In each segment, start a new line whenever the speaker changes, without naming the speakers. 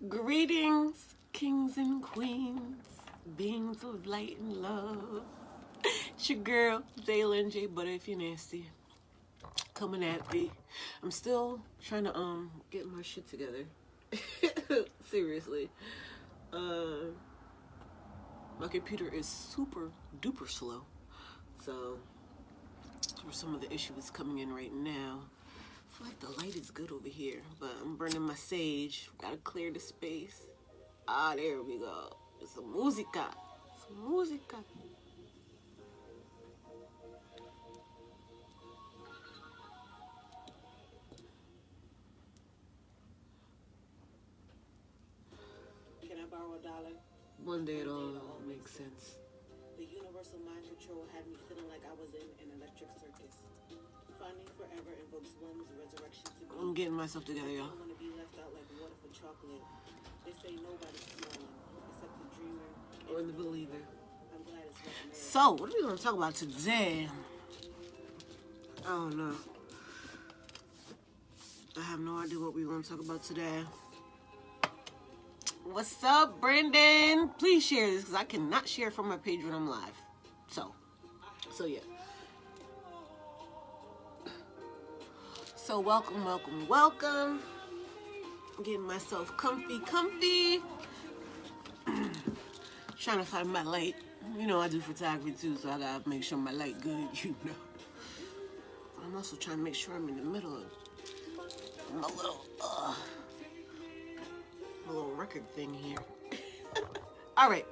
Greetings, kings and queens, beings of light and love. It's your girl, Jalen J. Butta if you're nasty. Coming at me. I'm still trying to get my shit together. Seriously. My computer is super duper slow. So some of the issues coming in right now. I feel like the light is good over here, but I'm burning my sage. Gotta clear the space. Ah, there we go. It's a musica. It's a musica.
Can I borrow $1?
One day it all makes sense.
The universal mind control had me feeling like I was in an electric circus. Finding forever invokes one's resurrection to be.
I'm getting myself together,
I
y'all.
don't want to be left out like water for chocolate. They say nobody's small except the dreamer
Or the believer.
I'm glad it's recommended.
So, what are we going to talk about today? I don't know. I have no idea what we're going to talk about today. What's up, Brandon? Please share this because I cannot share from my page when I'm live. So yeah. So welcome. Getting myself comfy. Trying to find my light. You know, I do photography too, so I gotta make sure my light good, you know. I'm also trying to make sure I'm in the middle of my little record thing here. Alright.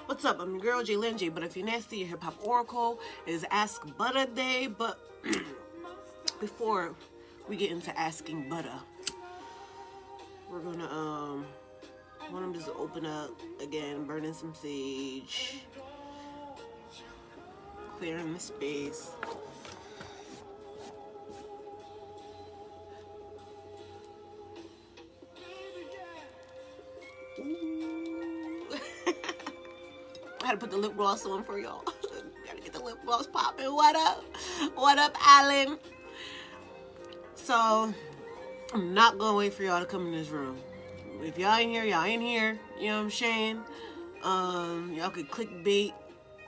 What's up? I'm your girl, Jalen J. But if you're nasty, your hip hop oracle is Ask Butta Day. But before we get into asking Butta, we're gonna want him just to open up again, burning some sage, clearing the space. I had to put the lip gloss on for y'all. Gotta get the lip gloss popping. What up? What up, Alan? So, I'm not gonna wait for y'all to come in this room. If y'all in here, y'all in here. You know what I'm saying? Y'all could clickbait,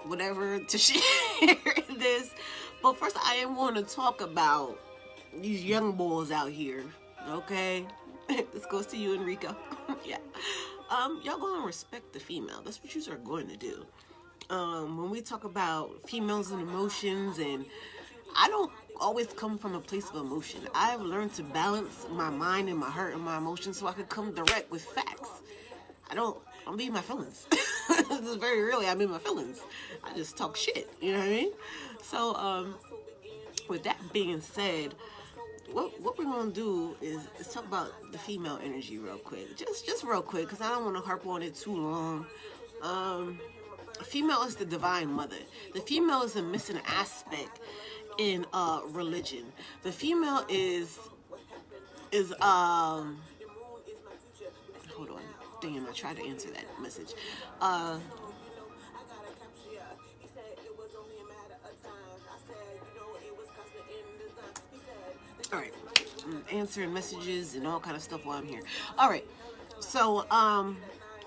whatever, to share this. But first, I am going to talk about these young boys out here. Okay? This goes to you, Enrico. Yeah. Y'all gonna respect the female. That's what you are going to do. When we talk about females and emotions, and I don't always come from a place of emotion. I've learned to balance my mind and my heart and my emotions so I could come direct with facts. I'm being my feelings. This is very rarely I'm in my feelings. I just talk shit, you know what I mean? So, with that being said, what we're gonna do is talk about the female energy real quick, just real quick, because I don't want to harp on it too long. Female is the divine mother. The female is a missing aspect in religion. The female is hold on, damn, I tried to answer that message. All right, I'm answering messages and all kind of stuff while I'm here. All right, so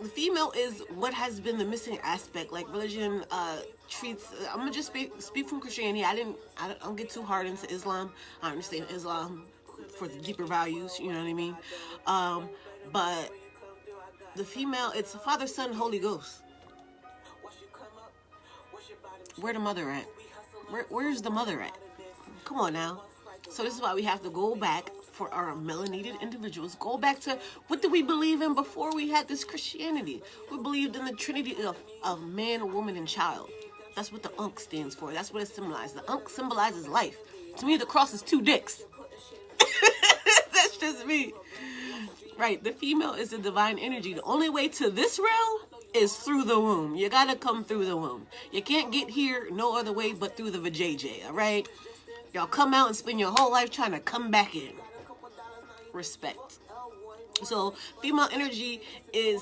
the female is what has been the missing aspect. Like religion treats. I'm gonna just speak from Christianity. I don't get too hard into Islam. I understand Islam for the deeper values. You know what I mean? But the female, it's Father, Son, Holy Ghost. Where the mother at? Where's the mother at? Come on now. So this is why we have to go back for our melanated individuals. Go back to what did we believe in before we had this Christianity? We believed in the Trinity of man, woman, and child. That's what the Ankh stands for. That's what it symbolizes. The Ankh symbolizes life. To me, the cross is 2 dicks. That's just me. Right, the female is the divine energy. The only way to this realm is through the womb. You gotta come through the womb. You can't get here no other way but through the vajayjay, all right? Y'all come out and spend your whole life trying to come back in. Respect. So female energy is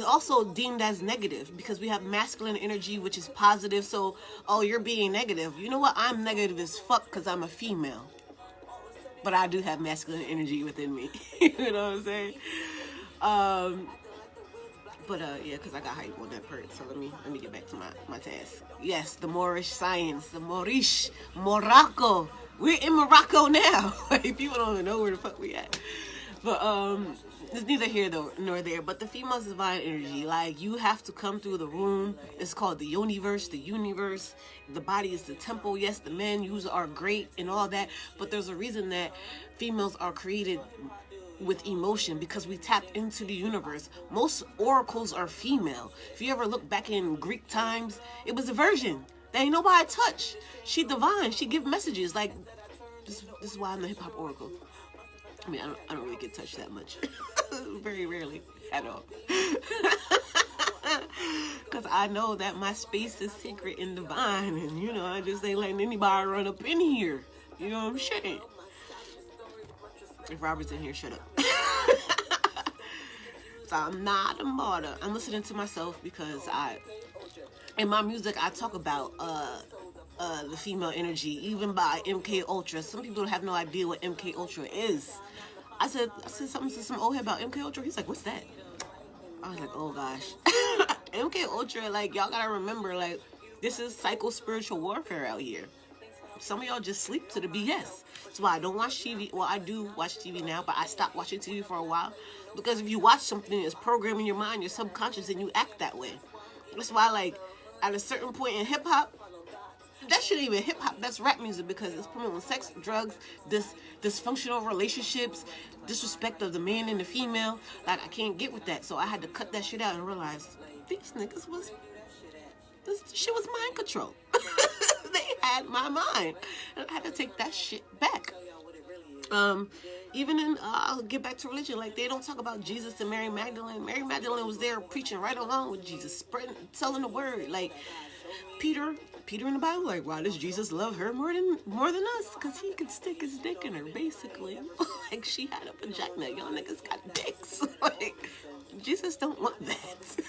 also deemed as negative because we have masculine energy, which is positive. So, oh, you're being negative. You know what? I'm negative as fuck because I'm a female. But I do have masculine energy within me. You know what I'm saying? But yeah, because I got hype on that part. So let me get back to my task. Yes, the Moorish science, the Morocco. We're in Morocco now. Like, people don't even know where the fuck we at. But it's neither here nor there. But the female's divine energy, like, you have to come through the womb. It's called the universe. The universe. The body is the temple. Yes, the men are great and all that. But there's a reason that females are created with emotion, because we tapped into the universe. Most oracles are female. If you ever look back in Greek times, it was a virgin. There ain't nobody touch. She divine. She give messages. Like, this is why I'm the hip hop oracle. I mean, I don't really get touched that much. Very rarely at all. Because I know that my space is sacred and divine, and you know, I just ain't letting anybody run up in here. You know what I'm saying? If Robert's in here, shut up. So I'm not a martyr. I'm listening to myself because in my music, I talk about the female energy, even by MK Ultra. Some people have no idea what MK Ultra is. I said something to some old head about MK Ultra. He's like, what's that? I was like, oh gosh. MK Ultra, like, y'all gotta remember, like, this is psycho-spiritual warfare out here. Some of y'all just sleep to the BS. That's why I don't watch TV. Well, I do watch TV now, but I stopped watching TV for a while. Because if you watch something that's programming your mind, your subconscious, and you act that way. That's why, like, at a certain point in hip-hop, that shouldn't even hip-hop, that's rap music, because it's promoting sex, drugs, dysfunctional relationships, disrespect of the man and the female. Like, I can't get with that. So I had to cut that shit out and realize, these niggas this shit was mind control. They had my mind. And I had to take that shit back. Even in, I'll get back to religion, like, they don't talk about Jesus and Mary Magdalene. Mary Magdalene was there preaching right along with Jesus, spreading, telling the word. Like, Peter in the Bible, like, why does Jesus love her more than us? Because he could stick his dick in her, basically. Like, she had a vagina. Y'all niggas got dicks. Like, Jesus don't want that.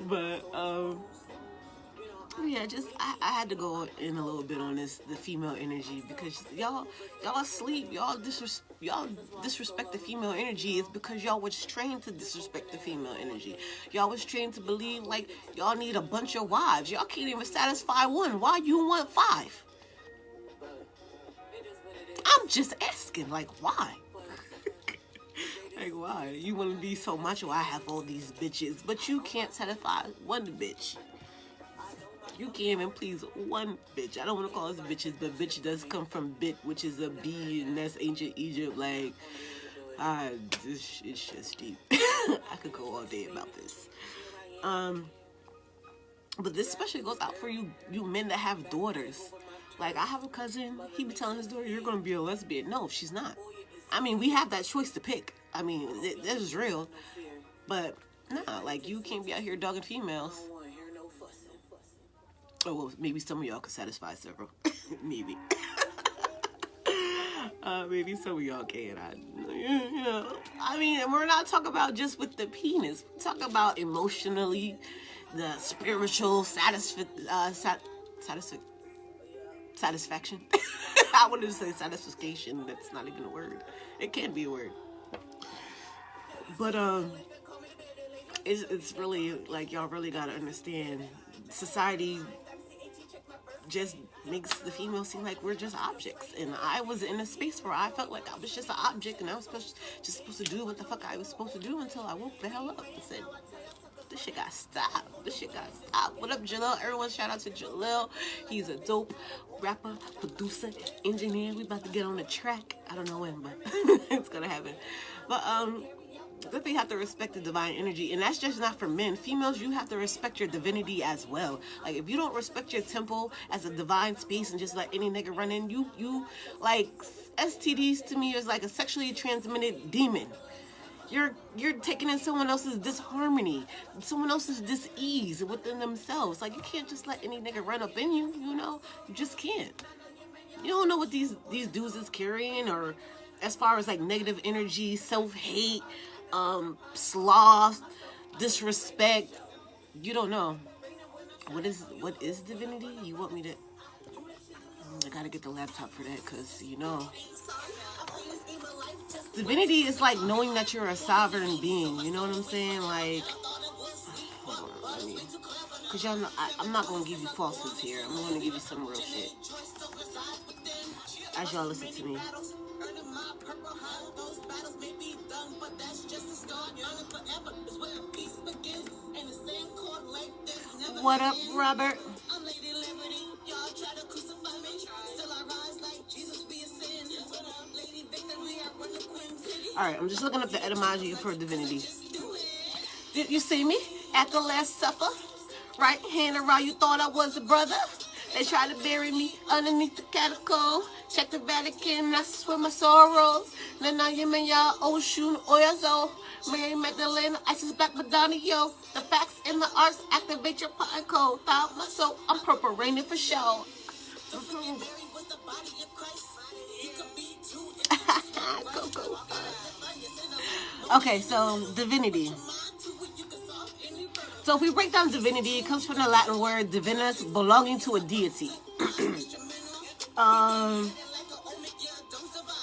But, yeah, just, I had to go in a little bit on the female energy, because y'all sleep, y'all disrespect the female energy. It's because y'all was trained to disrespect the female energy. Y'all was trained to believe, like, y'all need a bunch of wives. Y'all can't even satisfy one. Why you want 5? I'm just asking, like, why? Like, why? You want to be so macho, I have all these bitches, but you can't satisfy one bitch. You can't even please one bitch. I don't want to call us bitches, but bitch does come from bit, which is a B, and that's ancient Egypt. Like, this is just deep. I could go all day about this. But this especially goes out for you men that have daughters. Like, I have a cousin, he be telling his daughter, you're going to be a lesbian. No, she's not. I mean, we have that choice to pick. I mean, this is real. But, nah, like, you can't be out here dogging females. Oh, well, maybe some of y'all could satisfy several. Maybe. Maybe some of y'all can. You know. I mean, we're not talking about just with the penis. We're talking about emotionally, the spiritual satisfaction. I wanted to say satisfaction. That's not even a word. It can be a word. But, it's really, like, y'all really gotta understand, society just makes the female seem like we're just objects. And I was in a space where I felt like I was just an object, and I was just supposed to do what the fuck I was supposed to do until I woke the hell up and said, this shit gotta stop. This shit gotta stop. What up, Jalil? Everyone, shout out to Jalil. He's a dope rapper, producer, engineer. We about to get on the track. I don't know when, but it's gonna happen. But, definitely have to respect the divine energy, and that's just not for men. Females, you have to respect your divinity as well. Like, if you don't respect your temple as a divine space and just let any nigga run in, you like, STDs to me is like a sexually transmitted demon. You're taking in someone else's disharmony, someone else's dis-ease within themselves. Like, you can't just let any nigga run up in you, you know? You just can't. You don't know what these dudes is carrying, or as far as, like, negative energy, self-hate, sloth, disrespect. You don't know. What is divinity? You want me to I gotta get the laptop for that, because, divinity is like knowing that you're a sovereign being. You know what I'm saying? Like, hold on, let me, because y'all know, I'm not going to give you falsehoods here. I'm going to give you some real shit. As y'all listen to me. What up, Robert? Alright, I'm just looking up the etymology for divinity. Did you see me at the Last Supper? Right hand around, you thought I was a brother? They tried to bury me underneath the catacomb. Check the Vatican, that's where my sorrows. Then I am in y'all Oshun Oyazo. Mary Magdalena, Isis Black Madonna, yo. The facts and the arts activate your pot and cold. Thought my soul, I'm purple raining for show. Go. Okay, so divinity. So if we break down divinity, it comes from the Latin word divinus, belonging to a deity.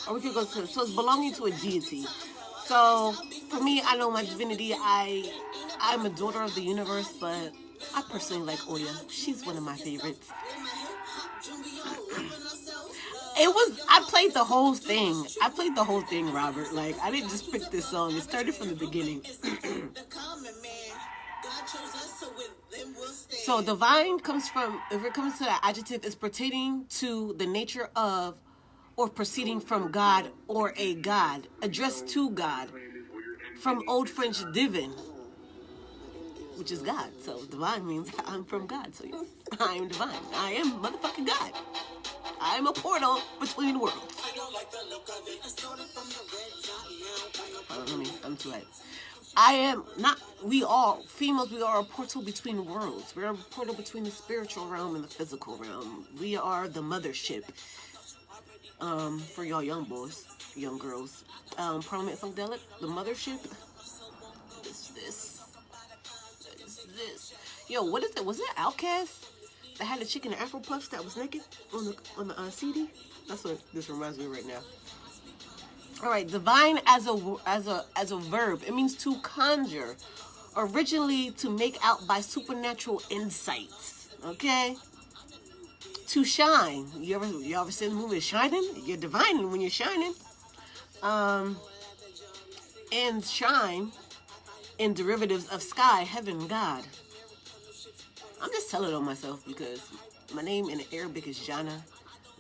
Or we could go to, so it's belonging to a deity. So for me, I know my divinity. I'm a daughter of the universe, but I personally like Oya. She's one of my favorites. I played the whole thing. Robert. Like, I didn't just pick this song. It started from the beginning. So divine comes from, if it comes to that adjective, is pertaining to the nature of or proceeding from God or a God, addressed to God. From Old French divin, which is God. So divine means I'm from God. So yes, I am divine. I am motherfucking God. I am a portal between worlds. I'm too late. We all, females, we are a portal between worlds. We're a portal between the spiritual realm and the physical realm. We are the mothership. For y'all young boys, young girls. Parliament Funkadelic, the mothership. This. Yo, what is it? Was it Outkast that had a chicken and Afro Puffs that was naked on the CD? That's what this reminds me of right now. All right, divine as a verb. It means to conjure, originally to make out by supernatural insights. Okay. To shine. You ever seen the movie Shining? You're divine when you're shining. And shine in derivatives of sky, heaven, God. I'm just telling on myself because my name in Arabic is Jana,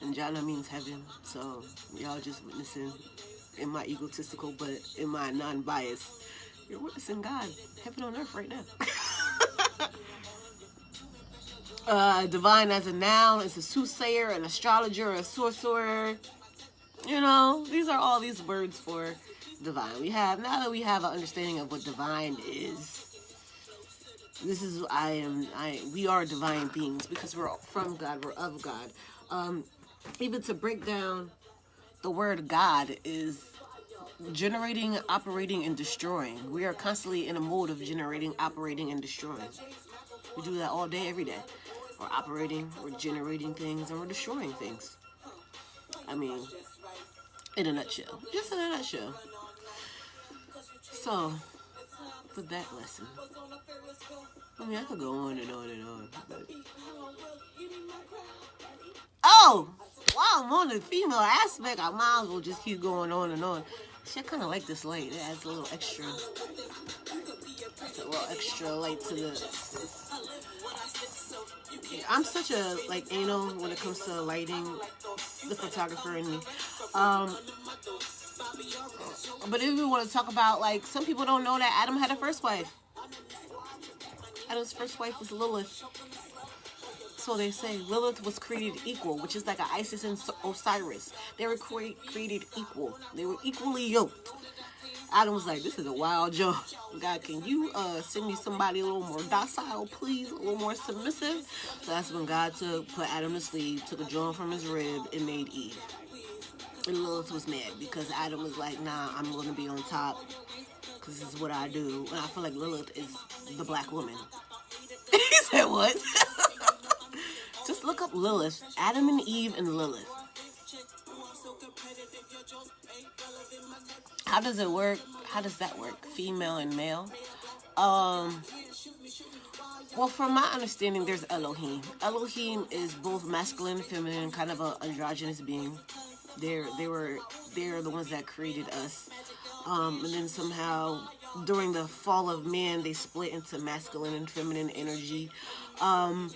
and Jana means heaven. So y'all just witnessing in my egotistical, but in my non-bias, you're witnessing God, heaven on earth right now. Divine as a noun is a soothsayer, an astrologer, a sorcerer. These are all these words for divine. Now that we have an understanding of what divine is, we are divine beings because we're from God, we're of God. Even to break down the word God is generating, operating, and destroying. We are constantly in a mode of generating, operating, and destroying. We do that all day, every day. We're operating, we're generating things, and we're destroying things. I mean, in a nutshell. Just in a nutshell. So, for that lesson, I could go on and on and on. But... Oh! While I'm on the female aspect, I might as well just keep going on and on. See, I kind of like this light. It adds a little extra. It's a little extra light to the... I'm such a, anal when it comes to lighting, the photographer in me. But if we want to talk about, some people don't know that Adam had a first wife. Adam's first wife was Lilith. So they say Lilith was created equal, which is like an Isis and Osiris. They were created equal. They were equally yoked. Adam was like, this is a wild joke. God, can you send me somebody a little more docile, please? A little more submissive? So that's when God put Adam to sleep, took a jaw from his rib, and made Eve. And Lilith was mad because Adam was like, nah, I'm going to be on top because this is what I do. And I feel like Lilith is the black woman. He said, what? Just look up Lilith. Adam and Eve and Lilith. How does it work? How does that work? Female and male? Well, from my understanding, there's Elohim. Elohim is both masculine and feminine, kind of a androgynous being. They're the ones that created us. And then somehow during the fall of man, they split into masculine and feminine energy. I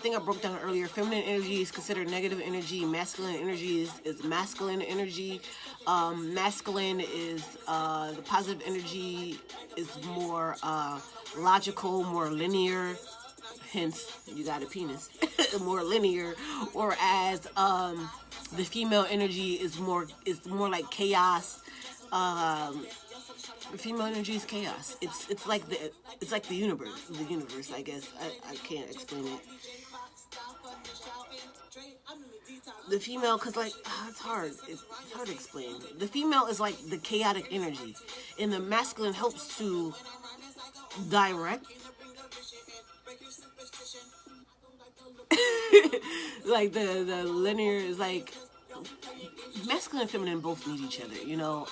think I broke down earlier, feminine energy is considered negative energy. Masculine energy is masculine energy. Masculine is the positive energy is more logical, more linear. Hence, you got a penis. More linear. Whereas the female energy is more like chaos. Female energy is chaos. It's like the universe. The universe, I guess. I can't explain it. The female, cause like it's hard. It's hard to explain. The female is like the chaotic energy, and the masculine helps to direct. Like the linear is like masculine and feminine both need each other, you know.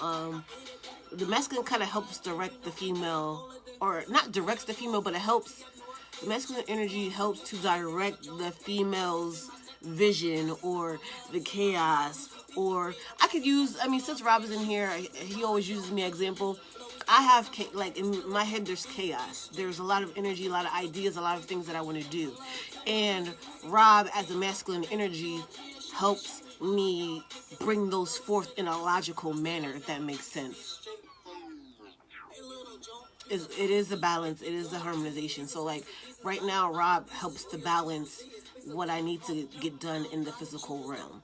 The masculine kind of helps direct the female, or not directs the female, but it helps. The masculine energy helps to direct the female's vision or the chaos. Or I could use, since Rob is in here, he always uses me as example. I have, like, in my head, there's chaos. There's a lot of energy, a lot of ideas, a lot of things that I want to do. And Rob, as a masculine energy, helps me bring those forth in a logical manner, if that makes sense. It is a balance. It is a harmonization. So, like, right now, Rob helps to balance what I need to get done in the physical realm.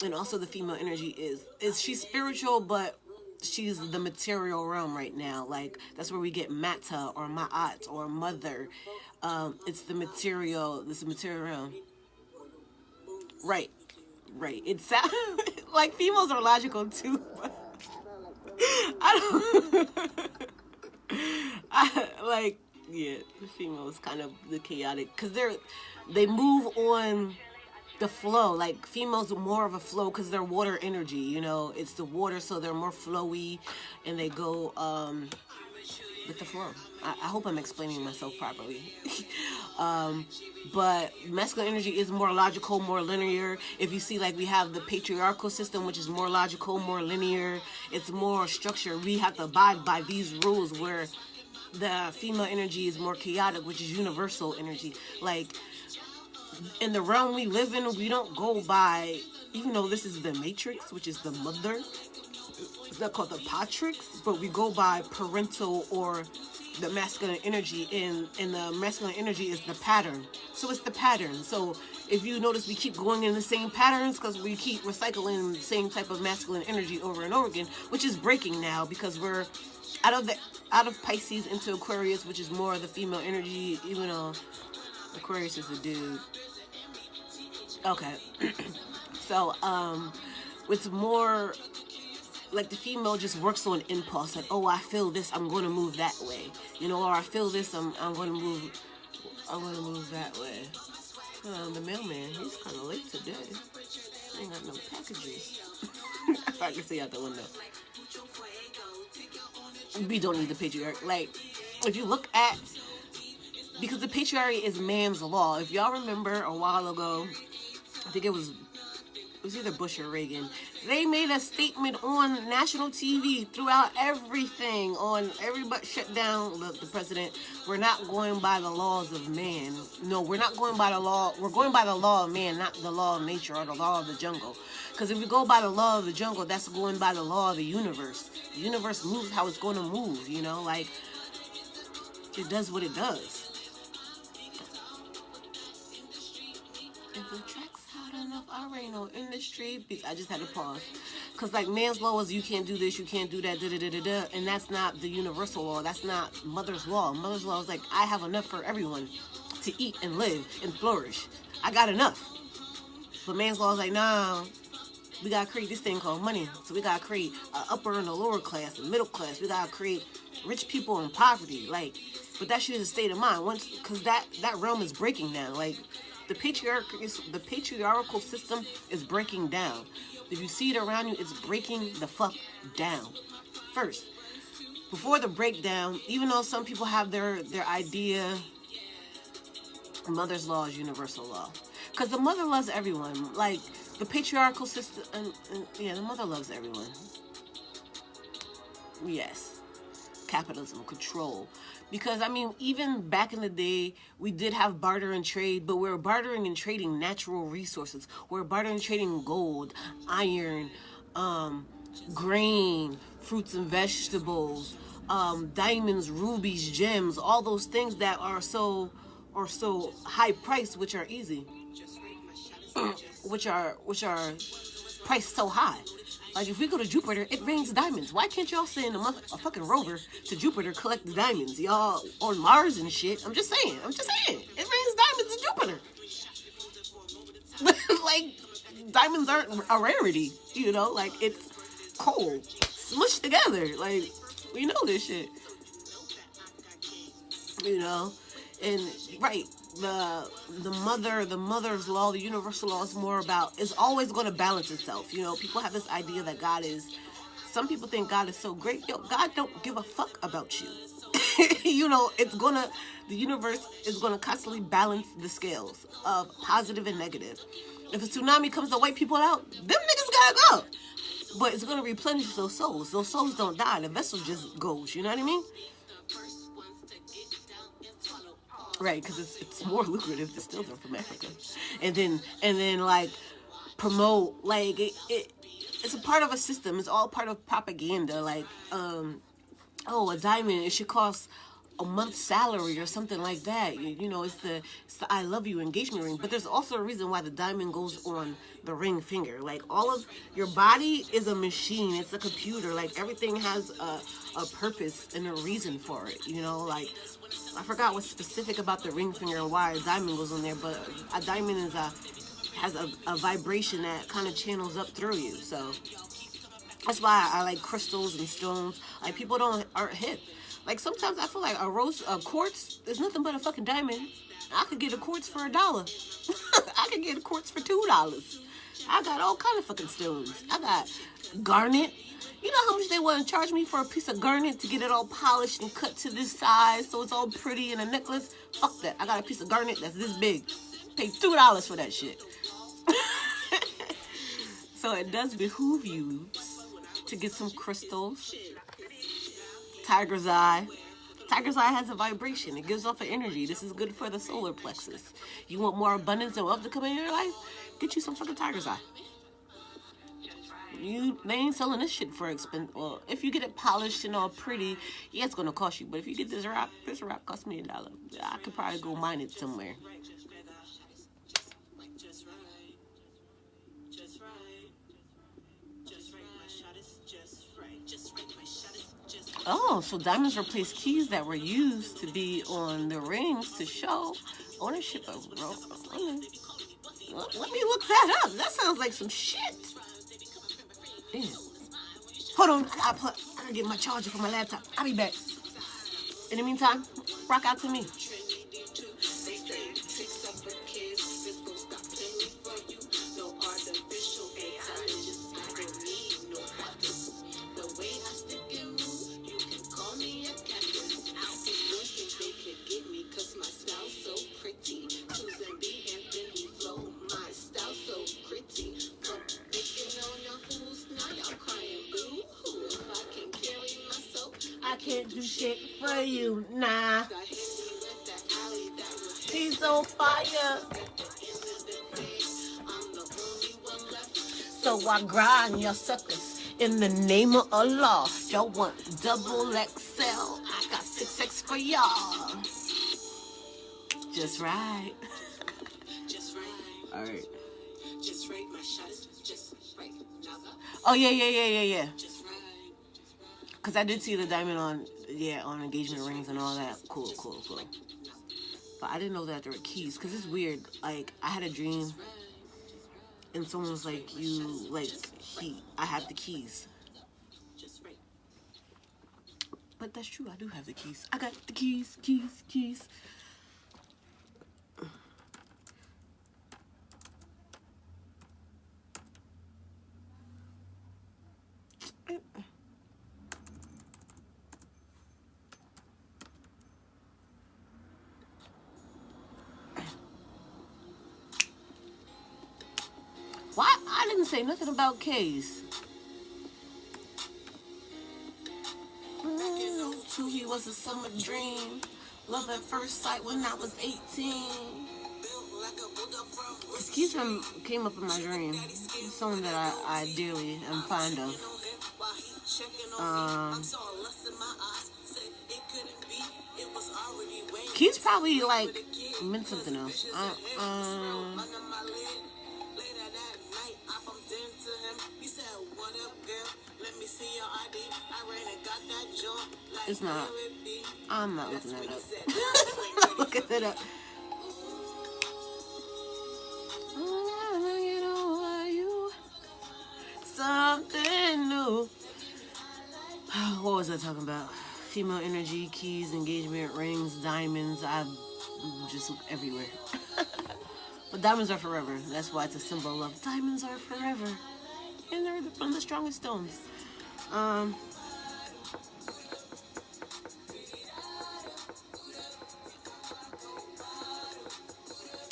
And also the female energy is she's spiritual, but she's the material realm right now. Like, that's where we get Mata or Ma'at or Mother. It's the material realm. Right. It sounds like females are logical too, but the females kind of the chaotic, because they move on the flow. Like, females are more of a flow because they're water energy, you know. It's the water, so they're more flowy, and they go with the flow. I hope I'm explaining myself properly. But masculine energy is more logical, more linear. If you see, like, we have the patriarchal system, which is more logical, more linear. It's more structured. We have to abide by these rules, where the female energy is more chaotic, which is universal energy. Like, in the realm we live in, we don't go by, even though this is the matrix, which is the mother, it's not called the patrix, but we go by parental or the masculine energy, and the masculine energy is the pattern. So it's the pattern. So if you notice, we keep going in the same patterns because we keep recycling the same type of masculine energy over and over again, which is breaking now because we're out of Pisces into Aquarius, which is more of the female energy, even though Aquarius is a dude. Okay. So, it's more like the female just works on impulse. Like, oh, I feel this, I'm going to move that way. You know, or I feel this, I'm going to move that way. The mailman, he's kind of late today. I ain't got no packages. I can see out the window. We don't need the patriarch. Like, if you look at, because the patriarchy is man's law. If y'all remember a while ago, I think it was either Bush or Reagan, they made a statement on national TV throughout everything, on everybody shut down the president. We're not going by the laws of man. No, we're not going by the law. We're going by the law of man, not the law of nature or the law of the jungle. Because if we go by the law of the jungle, that's going by the law of the universe. The universe moves how it's going to move, you know, like, it does what it does. If the track's hot enough, I already know industry. I just had to pause. Because, like, man's law is you can't do this, you can't do that, da-da-da-da-da. And that's not the universal law. That's not mother's law. Mother's law is like, I have enough for everyone to eat and live and flourish. I got enough. But man's law is like, no, we gotta create this thing called money. So we gotta create an upper and a lower class, a middle class. We gotta create rich people and poverty. Like, but that shit is a state of mind. Once, because that realm is breaking down. Like, the patriarchal system is breaking down. If you see it around you, it's breaking the fuck down. First, before the breakdown, even though some people have their idea, mother's law is universal law. Because the mother loves everyone. Like, the patriarchal system, and yeah, the mother loves everyone. Yes. Capitalism, control. Because, I mean, even back in the day, we did have barter and trade, but we were bartering and trading natural resources. We were bartering and trading gold, iron, grain, fruits and vegetables, diamonds, rubies, gems, all those things that are so high priced, which are easy. which are priced so high. Like, if we go to Jupiter, it rains diamonds. Why can't y'all send a fucking rover to Jupiter collect the diamonds? Y'all on Mars and shit. I'm just saying. It rains diamonds in Jupiter. Like, diamonds aren't a rarity, you know? Like, it's coal smushed together. Like, we know this shit. You know? And, right, the mother's law, the universal law is always going to balance itself. You know, people have this idea that some people think God is so great. Yo, God don't give a fuck about you. You know, the universe is going to constantly balance the scales of positive and negative. If a tsunami comes to wipe people out, them niggas gotta go. But it's going to replenish those souls. Those souls don't die. The vessel just goes. You know what I mean? Right, because it's more lucrative to steal them from Africa, and then like promote, like it's a part of a system. It's all part of propaganda. Like, a diamond, it should cost a month's salary or something like that. You know, it's the I love you engagement ring. But there's also a reason why the diamond goes on the ring finger. Like, all of your body is a machine. It's a computer. Like, everything has a purpose and a reason for it. You know, like, I forgot what's specific about the ring finger and why a diamond goes on there, but a diamond has a vibration that kind of channels up through you. So that's why I like crystals and stones. Like, people aren't hip. Like, sometimes I feel like a quartz is nothing but a fucking diamond. I could get a quartz for $1. I could get a quartz for $2. I got all kind of fucking stones. I got garnet. You know how much they want to charge me for a piece of garnet to get it all polished and cut to this size so it's all pretty in a necklace? Fuck that. I got a piece of garnet that's this big. Pay $2 for that shit. So it does behoove you to get some crystals. Tiger's eye. Tiger's eye has a vibration. It gives off an energy. This is good for the solar plexus. You want more abundance and wealth to come in your life? Get you some fucking tiger's eye. They ain't selling this shit for expensive. Well, if you get it polished and all pretty, yeah, it's gonna cost you. But if you get this rock cost me $1. I could probably go mine it somewhere. Oh, so diamonds replace keys that were used to be on the rings to show ownership of rope. Let me look that up. That sounds like some shit. Damn. Hold on, I gotta get my charger for my laptop. I'll be back. In the meantime, rock out to me. Can't do shit for you, nah. He's on fire. So I grind your suckers in the name of Allah. Y'all want double XL? I got 6X for y'all. Just right. All right. Oh yeah. Because I did see the diamond on engagement rings and all that. Cool. But I didn't know that there were keys. Because it's weird. Like, I had a dream and someone was like, I have the keys.
Just right.
But that's true, I do have the keys. I got the keys. Why? I didn't say nothing about K's. Too, he was a summer dream. Love at first sight when I was 18. Cause Keys came up in my dream. He's someone that I dearly am fond of. Keys probably like meant something else. It's not. I'm not looking that up. I'm not looking that up. Something new. What was I talking about? Female energy, keys, engagement rings, diamonds. I'm just everywhere. But diamonds are forever. That's why it's a symbol of diamonds are forever. And they're one of the strongest stones.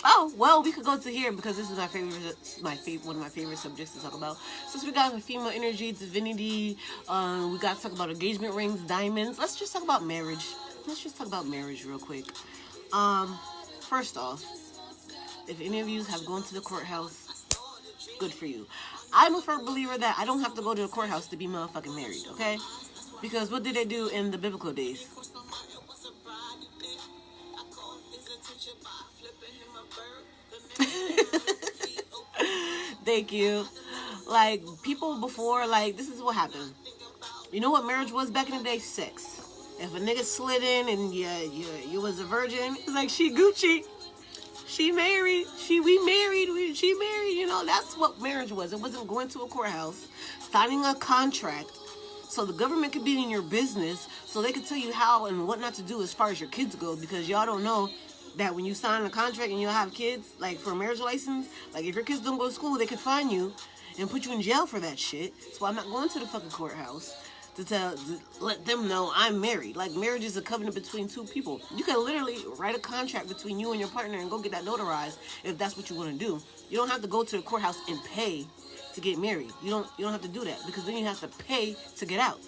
Oh, well, we could go to here because this is one of my favorite subjects to talk about. Since we got female energy, divinity, we got to talk about engagement rings, diamonds. Let's just talk about marriage. Let's just talk about marriage real quick. First off, if any of you have gone to the courthouse, good for you. I'm a firm believer that I don't have to go to the courthouse to be motherfucking married, okay? Because what did they do in the biblical days? Thank you. Like, people before, like, this is what happened. You know what marriage was back in the day? Sex. If a nigga slid in and you was a virgin, it's like, she Gucci. She married. She married. You know, that's what marriage was. It wasn't going to a courthouse, signing a contract, so the government could be in your business, so they could tell you how and what not to do as far as your kids go, because y'all don't know that when you sign a contract and you have kids, like for a marriage license, like if your kids don't go to school, they could fine you and put you in jail for that shit. So I'm not going to the fucking courthouse to let them know I'm married. Like, marriage is a covenant between two people. You can literally write a contract between you and your partner and go get that notarized if that's what you want to do. You don't have to go to the courthouse and pay to get married. You don't have to do that, because then you have to pay to get out.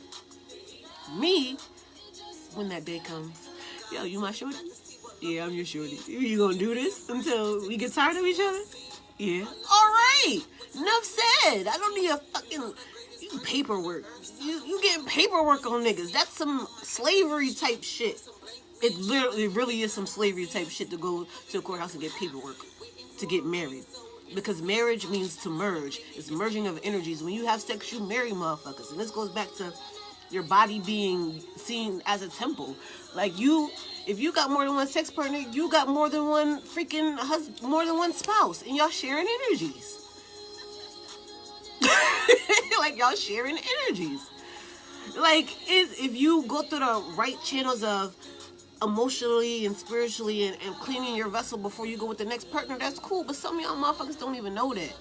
Me, when that day comes, yo, you my shorty? Yeah, I'm your shorty. You gonna do this until we get tired of each other? Yeah. All right. Enough said. I don't need a fucking paperwork. You getting paperwork on niggas. That's some slavery type shit. It literally really is some slavery type shit to go to a courthouse and get paperwork to get married. Because marriage means to merge. It's merging of energies. When you have sex, you marry motherfuckers. And this goes back to your body being seen as a temple. Like, if you got more than one sex partner, you got more than one freaking husband, more than one spouse, and y'all sharing energies. Like, y'all sharing energies. Like, if you go through the right channels of emotionally and spiritually and cleaning your vessel before you go with the next partner, that's cool. But some of y'all motherfuckers don't even know that.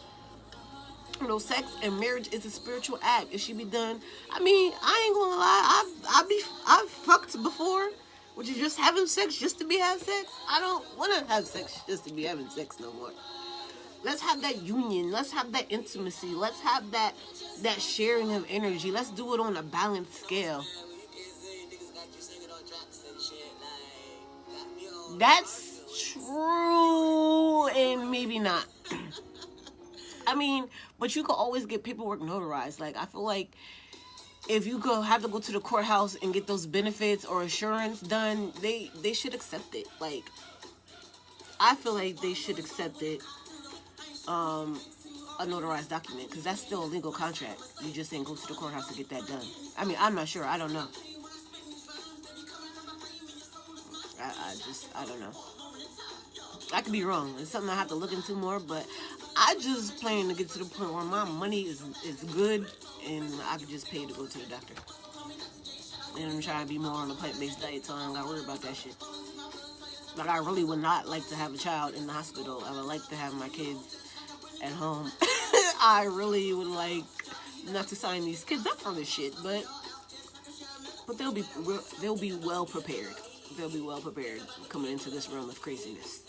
You know, sex and marriage is a spiritual act. It should be done. I mean, I ain't gonna lie. I've fucked before, which is just having sex just to be having sex. I don't want to have sex just to be having sex no more. Let's have that union. Let's have that intimacy. Let's have that sharing of energy. Let's do it on a balanced scale. That's true, and maybe not. I mean, but you could always get paperwork notarized. Like, I feel like if you could have to go to the courthouse and get those benefits or insurance done, they should accept it. Like, I feel like they should accept it, a notarized document, because that's still a legal contract. You just ain't go to the courthouse to get that done. I mean, I'm not sure. I don't know. I don't know. I could be wrong. It's something I have to look into more, but I just plan to get to the point where my money is good and I can just pay to go to the doctor. And I'm trying to be more on a plant-based diet, so I don't gotta worry about that shit. Like, I really would not like to have a child in the hospital. I would like to have my kids at home. I really would like not to sign these kids up for this shit, but they'll be well prepared. They'll be well prepared coming into this realm of craziness.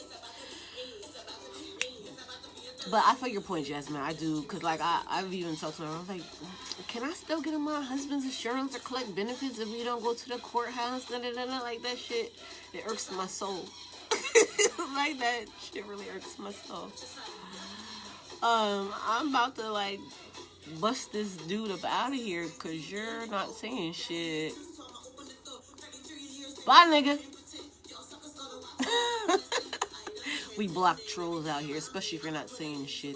But I feel your point, Jasmine. I do, because, like, I've even talked to her. I'm like, can I still get on my husband's insurance or collect benefits if we don't go to the courthouse? Da, da, da, da. Like, that shit, it irks my soul. Like, that shit really irks my soul. I'm about to, like, bust this dude up out of here because you're not saying shit. Bye, nigga. We block trolls out here, especially if you're not saying shit.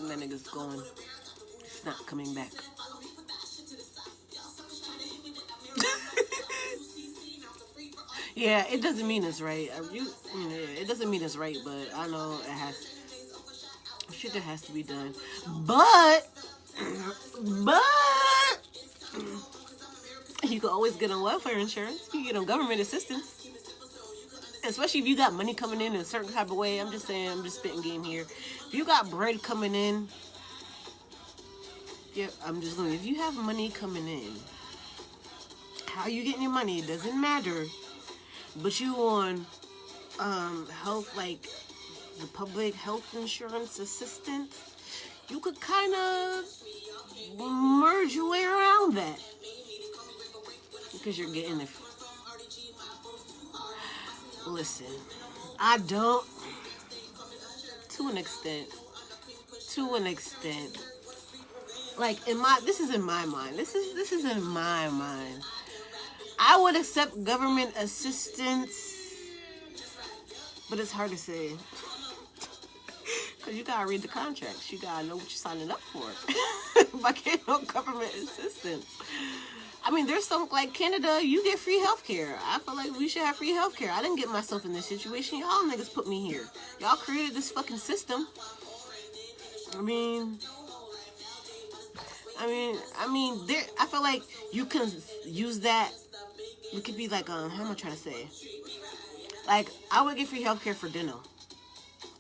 And that nigga's going. It's not coming back. Yeah, it doesn't mean it's right. It doesn't mean it's right, but I know it has. Shit that has to be done. But you can always get on welfare insurance. You can get on government assistance. Especially if you got money coming in a certain type of way. I'm just saying, I'm just spitting game here. If you got bread coming in, yeah, if you have money coming in, how you getting your money, it doesn't matter. But you on health, like the public health insurance assistance, you could kind of merge your way around that. Because you're getting the... Listen, I don't, to an extent, like this is in my mind, this is in my mind, I would accept government assistance, but it's hard to say, because you gotta read the contracts, you gotta know what you're signing up for. If I can't know government assistance, I mean, there's some, like Canada, you get free healthcare. I feel like we should have free healthcare. I didn't get myself in this situation. Y'all niggas put me here. Y'all created this fucking system. I mean, there. I feel like you can use that. It could be like, how am I trying to say? Like, I would get free healthcare for dinner,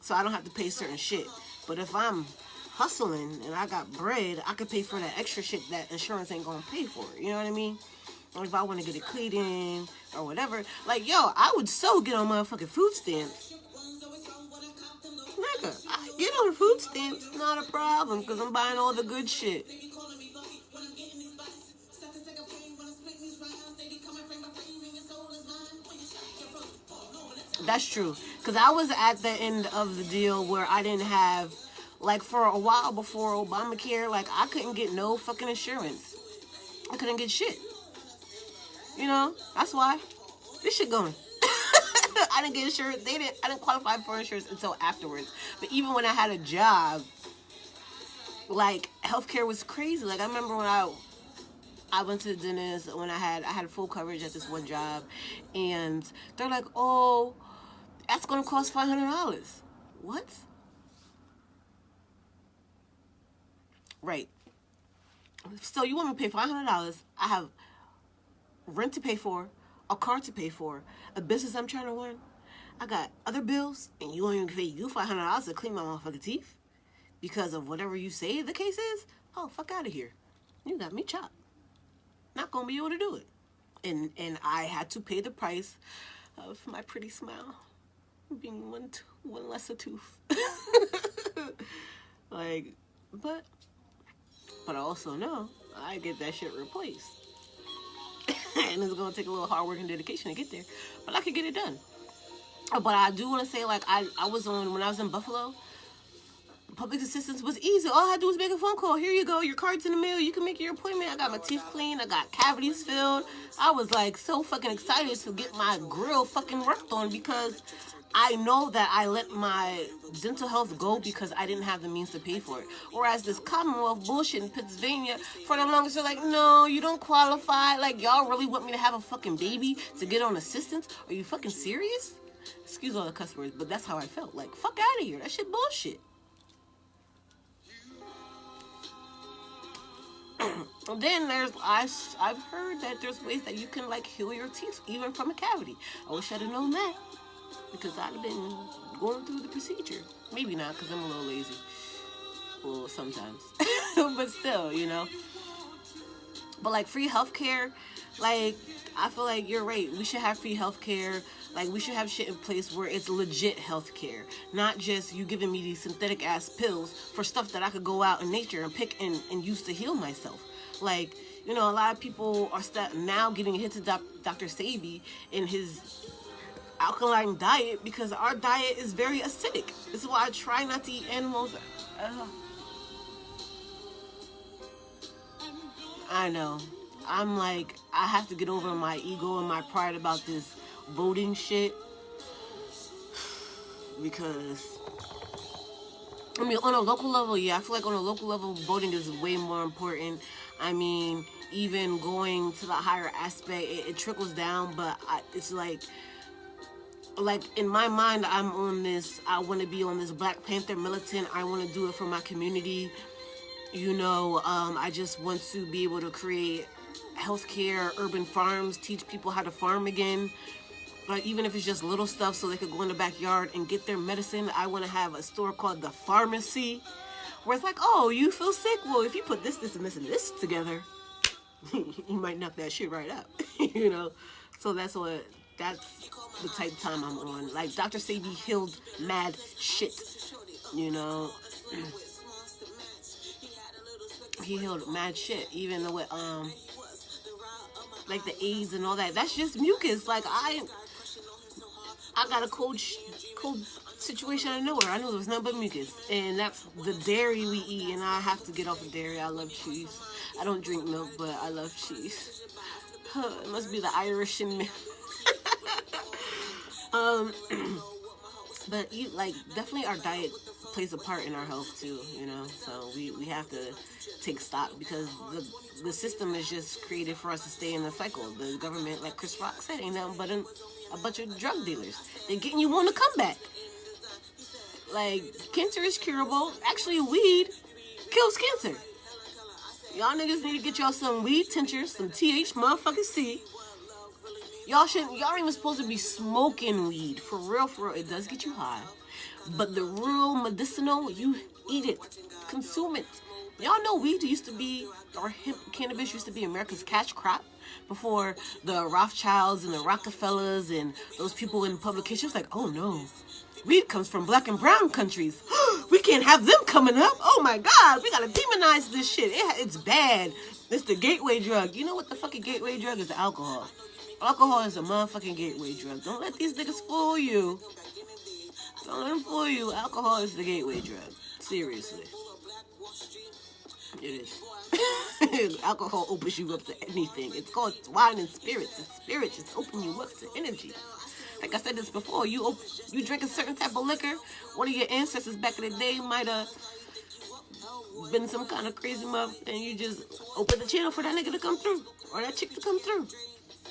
so I don't have to pay certain shit. But if I'm hustling and I got bread, I could pay for that extra shit that insurance ain't gonna pay for. You know what I mean? Or if I want to get a cleaning or whatever, like, yo, I would so get on motherfucking food stamps. Nigga, I get on food stamps, not a problem, because I'm buying all the good shit. That's true, because I was at the end of the deal where I didn't have, like, for a while before Obamacare, like, I couldn't get no fucking insurance. I couldn't get shit. You know, that's why this shit going. I didn't get insurance. I didn't qualify for insurance until afterwards. But even when I had a job, like, healthcare was crazy. Like, I remember when I went to the dentist when I had full coverage at this one job, and they're like, "Oh, that's gonna cost $500." What? Right. So you want me to pay $500? I have rent to pay for, a car to pay for, a business I'm trying to run. I got other bills, and you want me to pay you $500 to clean my motherfucking teeth because of whatever you say the case is? Oh, fuck out of here. You got me chopped. Not gonna be able to do it. And I had to pay the price of my pretty smile being one lesser tooth. Like, but I also know I get that shit replaced. And it's gonna take a little hard work and dedication to get there, but I could get it done. But I do want to say, like, when I was in Buffalo, public assistance was easy. All I had to do was make a phone call. Here you go, your card's in the mail. You can make your appointment. I got my teeth cleaned. I got cavities filled. I was, like, so fucking excited to get my grill fucking worked on because I know that I let my dental health go because I didn't have the means to pay for it. Whereas this Commonwealth bullshit in Pennsylvania, for the longest, they're like, no, you don't qualify. Like, y'all really want me to have a fucking baby to get on assistance? Are you fucking serious? Excuse all the cuss words, but that's how I felt. Like, fuck out of here. That shit bullshit. Then I've heard that there's ways that you can like heal your teeth even from a cavity. I wish I'd have known that because I'd have been going through the procedure. Maybe not because I'm a little lazy. Well, sometimes, but still, you know. But like free healthcare, like I feel like you're right. We should have free healthcare. Like we should have shit in place where it's legit healthcare, not just you giving me these synthetic ass pills for stuff that I could go out in nature and pick and use to heal myself. Like, you know, a lot of people are now giving a hit to Dr. Sebi in his alkaline diet because our diet is very acidic. This is why I try not to eat animals. I know. I'm like, I have to get over my ego and my pride about this voting shit because I mean on a local level, yeah, I feel like on a local level voting is way more important. I mean, even going to the higher aspect, it trickles down, but it's like in my mind, I'm on this, I want to be on this Black Panther militant. I want to do it for my community. You know, I just want to be able to create healthcare, urban farms, teach people how to farm again. Like, even if it's just little stuff so they could go in the backyard and get their medicine. I want to have a store called the pharmacy where it's like, oh, you feel sick? Well, if you put this, this, and this, and this together, you might knock that shit right out, you know? So that's the type of time I'm on. Like, Dr. Sebi healed mad shit, you know? He healed mad shit, even with, like the AIDS and all that. That's just mucus. Like, I got a cold situation out of nowhere. I knew there was nothing but mucus. And that's the dairy we eat, and I have to get off of dairy. I love cheese. I don't drink milk, but I love cheese. It must be the Irish in me. But definitely our diet plays a part in our health too, you know. So we have to take stock because the system is just created for us to stay in the cycle. The government, like Chris Rock said, ain't nothing but a bunch of drug dealers. They're getting you on the comeback. Like, cancer is curable. Actually, weed kills cancer. Y'all niggas need to get y'all some weed tinctures, some TH motherfucking C. Y'all ain't even supposed to be smoking weed. For real, it does get you high. But the real medicinal, you eat it. Consume it. Y'all know weed used to be, or hemp cannabis used to be America's cash crop before the Rothschilds and the Rockefellers and those people in publications like, oh no, weed comes from black and brown countries. We can't have them coming up. Oh my God, we gotta demonize this shit. It's bad. It's the gateway drug. You know what the fucking gateway drug is? Alcohol. Alcohol is a motherfucking gateway drug. Don't let these niggas fool you. Don't let them fool you. Alcohol is the gateway drug. Seriously. It is. Alcohol opens you up to anything. It's called wine and spirits. It's spirits. It's opening you up to energy. Like I said this before, you drink a certain type of liquor, one of your ancestors back in the day might have been some kind of crazy mother, and you just open the channel for that nigga to come through, or that chick to come through.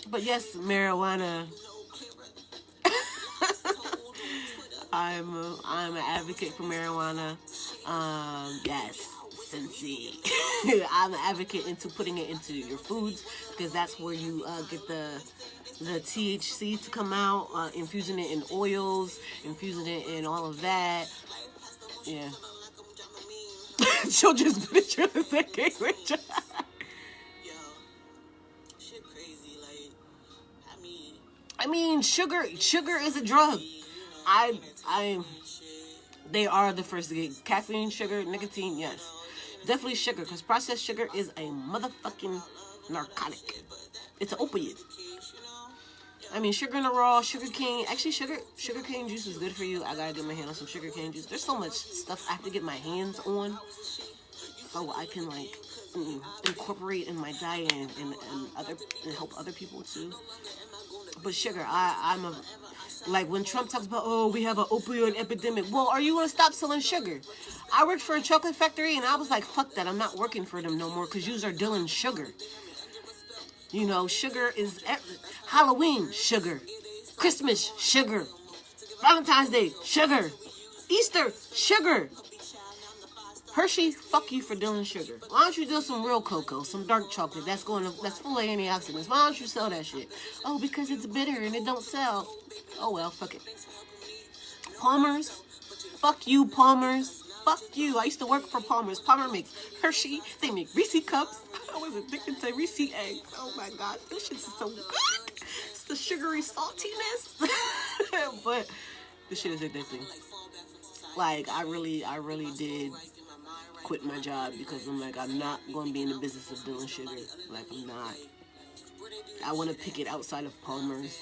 But yes, marijuana. I'm an advocate for marijuana. Yes, Cincy. I'm an advocate into putting it into your foods because that's where you get the THC to come out. Infusing it in oils, infusing it in all of that. Yeah. Children's picture of the gateway drug. I mean, sugar is a drug. They are the first to get caffeine, sugar, nicotine, yes. Definitely sugar, because processed sugar is a motherfucking narcotic. It's an opiate. I mean, sugar in a raw, sugar cane. Actually, sugar cane juice is good for you. I gotta get my hand on some sugar cane juice. There's so much stuff I have to get my hands on so I can, like, incorporate in my diet and help other people too. But sugar, I'm a... Like, when Trump talks about, oh, we have an opioid epidemic. Well, are you going to stop selling sugar? I worked for a chocolate factory, and I was like, fuck that. I'm not working for them no more because yous are dealing sugar. You know, sugar is... Halloween, sugar. Christmas, sugar. Valentine's Day, sugar. Easter, sugar. Hershey, fuck you for dealing sugar. Why don't you do some real cocoa, some dark chocolate that's full of antioxidants? Why don't you sell that shit? Oh, because it's bitter and it don't sell. Oh well, fuck it. Palmer's, fuck you, Palmer's. Fuck you. I used to work for Palmer's. Palmer makes Hershey. They make Reese cups. I was addicted to Reese eggs. Oh my god, this shit is so good. It's the sugary saltiness, but this shit is addicting. Like I really did quit my job because I'm like, I'm not going to be in the business of doing sugar. Like, I'm not. I want to pick it outside of Palmer's.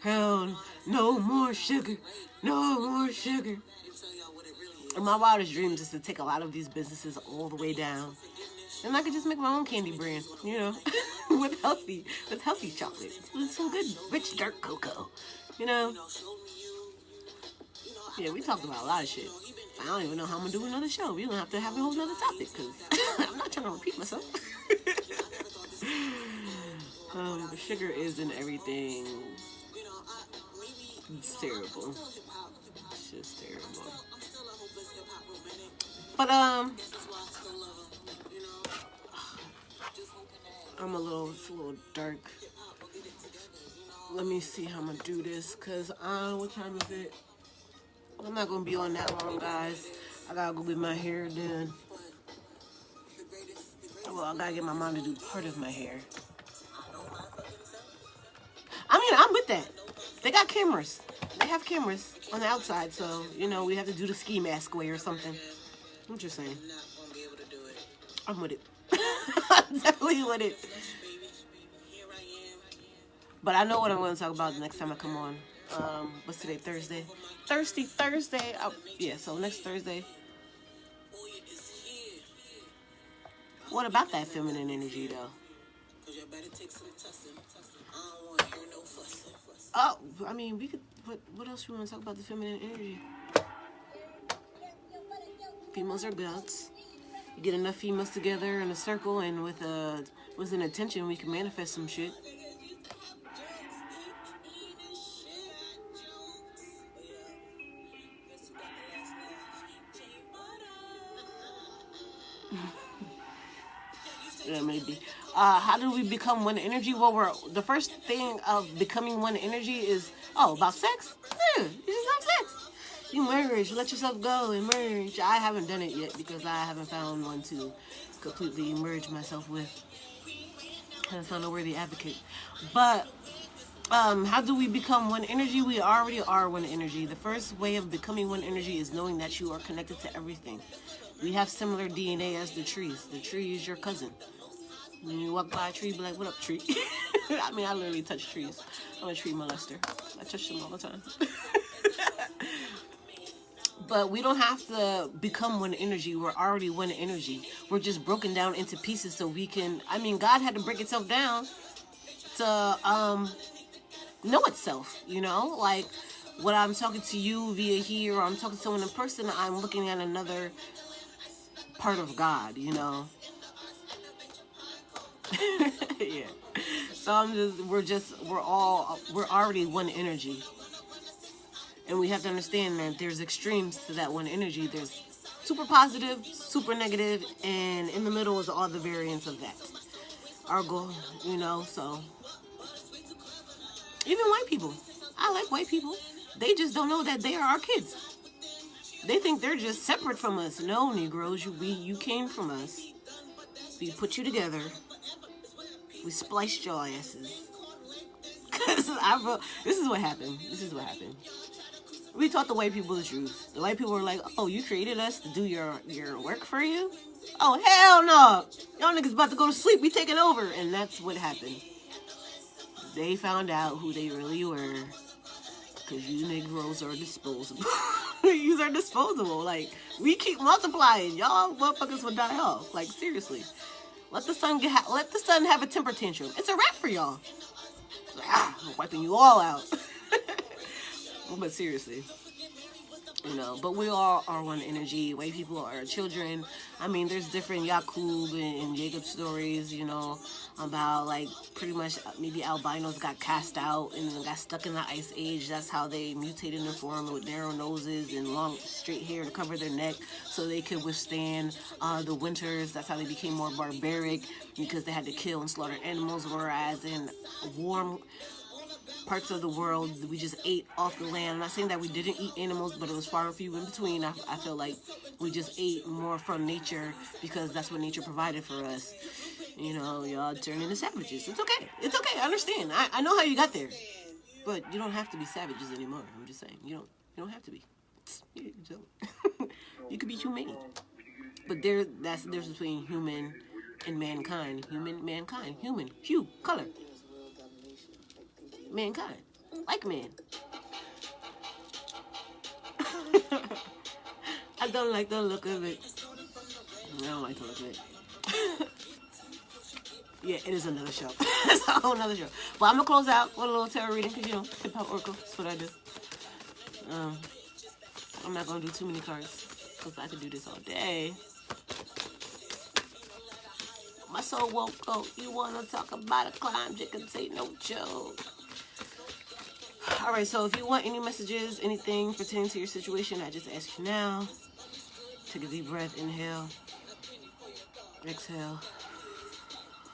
Hell, no more sugar. No more sugar. And my wildest dreams is to take a lot of these businesses all the way down. And I could just make my own candy brand, you know, with healthy chocolate. With some good, rich, dark cocoa, you know. Yeah, we talked about a lot of shit. I don't even know how I'm going to do another show. We're going to have to have a whole nother topic because I'm not trying to repeat myself. Sugar is in everything. It's terrible. It's just terrible. But, it's a little dark. Let me see how I'm going to do this because, what time is it? I'm not going to be on that long, guys. I got to go get my hair done. Well, I got to get my mom to do part of my hair. I mean, I'm with that. They got cameras. They have cameras on the outside, so, you know, we have to do the ski mask way or something. I'm just saying. I'm with it. I'm definitely with it. But I know what I'm going to talk about the next time I come on. What's today? Thursday. Thursday. Yeah, so next Thursday. What about that feminine energy, though? Oh, I mean, we could. What else we want to talk about the feminine energy? Females are gods. You get enough females together in a circle, and with an intention, we can manifest some shit. Yeah, maybe. How do we become one energy? Well, the first thing of becoming one energy is, about sex? Yeah, you just have sex. You merge, let yourself go and merge. I haven't done it yet because I haven't found one to completely merge myself with. I haven't found a worthy advocate. But, how do we become one energy? We already are one energy. The first way of becoming one energy is knowing that you are connected to everything. We have similar DNA as the trees. The tree is your cousin. When you walk by a tree, be like, what up, tree? I mean, I literally touch trees. I'm a tree molester. I touch them all the time. But we don't have to become one energy. We're already one energy. We're just broken down into pieces so we can... I mean, God had to break itself down to know itself, you know? Like, when I'm talking to you via here or I'm talking to someone in person, I'm looking at another part of God, you know? Yeah. So we're already one energy. And we have to understand that there's extremes to that one energy. There's super positive, super negative, and in the middle is all the variants of that. Our goal, you know, so. Even white people. I like white people. They just don't know that they are our kids. They think they're just separate from us. No, Negroes, you came from us. We put you together. We spliced your asses. This is what happened. We taught the white people the truth. The white people were like, oh, you created us to do your work for you? Oh, hell no. Y'all niggas about to go to sleep. We taking over. And that's what happened. They found out who they really were. Because you Negroes are disposable. You are disposable. Like, we keep multiplying. Y'all motherfuckers will die off. Like, seriously. Let the sun have a temper tantrum. It's a wrap for y'all. Like, I'm wiping you all out. But seriously. You know, but we all are one energy. White people are children. I mean, there's different Yakub and Jacob stories, you know, about like pretty much maybe albinos got cast out and got stuck in the ice age. That's how they mutated and formed with narrow noses and long straight hair to cover their neck so they could withstand the winters. That's how they became more barbaric because they had to kill and slaughter animals, whereas in warm parts of the world we just ate off the land. I'm not saying that we didn't eat animals, but it was far and few in between. I feel like we just ate more from nature because that's what nature provided for us. You know, y'all turn into savages. It's okay. It's okay. I understand. I know how you got there, but you don't have to be savages anymore. I'm just saying you don't have to be. You don't. You could be humane, but that's the difference between human and mankind. Human, hue, color. Mankind, like man. I don't like the look of it. I don't like the look of it. Yeah, it is another show. It's a whole another show. But I'm gonna close out with a little tarot reading because you know, hip hop oracle. That's what I do. I'm not gonna do too many cards because I could do this all day. My soul won't go. You wanna talk about a climb? You can say no joke. All right, so if you want any messages, anything pertaining to your situation, I just ask you now. Take a deep breath, inhale, exhale.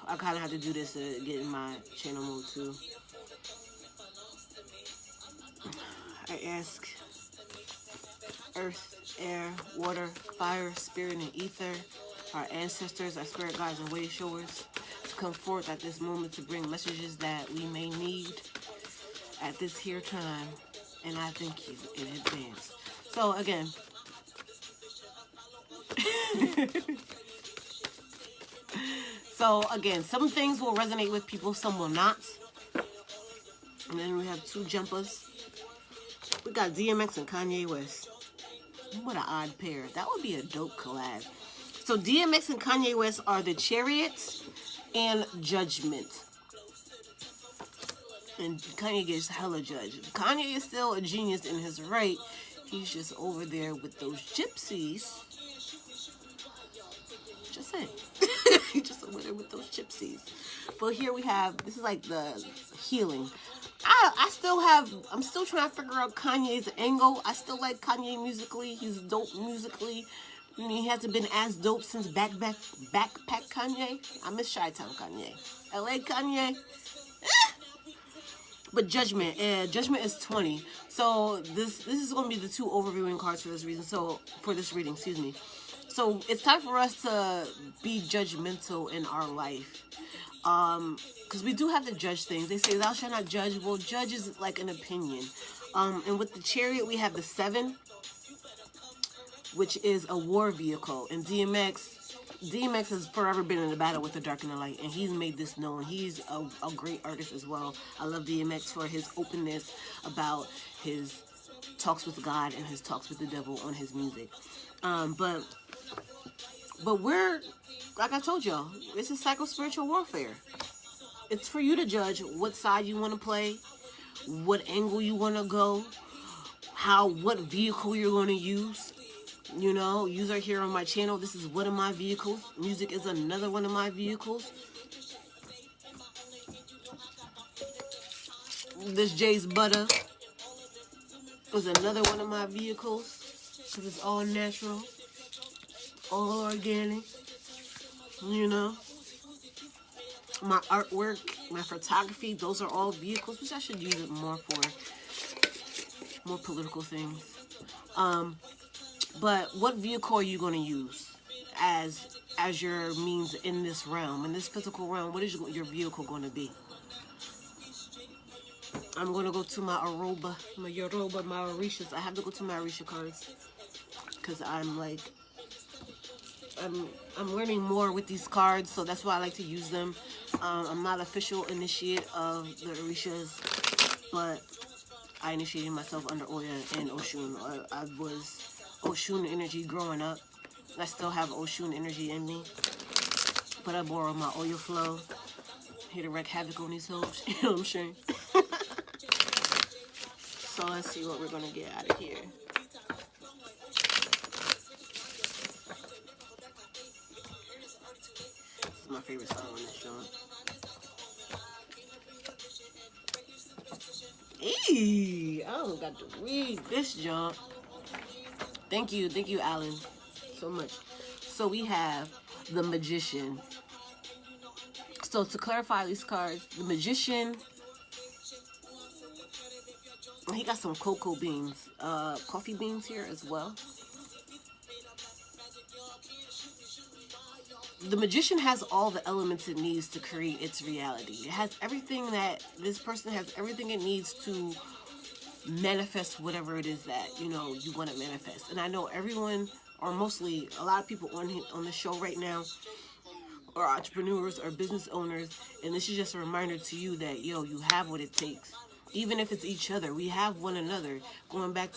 I kind of have to do this to get in my channel mode too. I ask earth, air, water, fire, spirit, and ether, our ancestors, our spirit guides, and way showers, to come forth at this moment to bring messages that we may need at this here time, and I thank you in advance. So again, some things will resonate with people, some will not. And then we have two jumpers. We got DMX and Kanye West. What an odd pair. That would be a dope collab. So DMX and Kanye West are the Chariots and Judgment. And Kanye gets hella judged. Kanye is still a genius in his right. He's just over there with those gypsies. Just saying. He's just over there with those gypsies. But here we have, this is like the healing. I'm still trying to figure out Kanye's angle. I still like Kanye musically. He's dope musically. I mean, he hasn't been as dope since backpack Kanye. I miss Chi-Town Kanye. LA Kanye. But Judgment is 20. So this is going to be the two overviewing cards for this reading. So it's time for us to be judgmental in our life. Because we do have to judge things. They say thou shalt not judge. Well, judge is like an opinion. And with the Chariot, we have the 7, which is a war vehicle. And DMX has forever been in the battle with the dark and the light, and he's made this known. He's a great artist as well. I love DMX for his openness about his talks with God and his talks with the devil on his music. But we're, like I told y'all, this is psycho-spiritual warfare. It's for you to judge what side you want to play, what angle you want to go, what vehicle you're going to use. You know, you are here on my channel. This is one of my vehicles. Music is another one of my vehicles. This Jay's Butta is another one of my vehicles. Because it's all natural. All organic. You know. My artwork, my photography, those are all vehicles. Which I should use it more for more political things. But what vehicle are you going to use as your means in this realm, in this physical realm? What is your vehicle going to be? I'm going to go to my Yoruba, my Orishas. I have to go to my Orisha cards because I'm learning more with these cards, so that's why I like to use them. I'm not official initiate of the Orishas, but I initiated myself under Oya and Oshun. I was Oshun energy growing up. I still have Oshun energy in me, but I borrow my Oya flow here to wreak havoc on these hoes. You know what I'm saying? So let's see what we're gonna get out of here. is my favorite song on this joint. Eee, I don't got to read this junk. Thank you, Alan, so much. So we have the Magician. So to clarify these cards, the Magician, he got some cocoa beans, coffee beans here as well. The Magician has all the elements it needs to create its reality. It has everything that this person has, everything it needs to manifest whatever it is that, you know, you want to manifest. And I know everyone, or mostly a lot of people on the show right now, or entrepreneurs or business owners, and this is just a reminder to you that, yo, you have what it takes. Even if it's each other, we have one another. Going back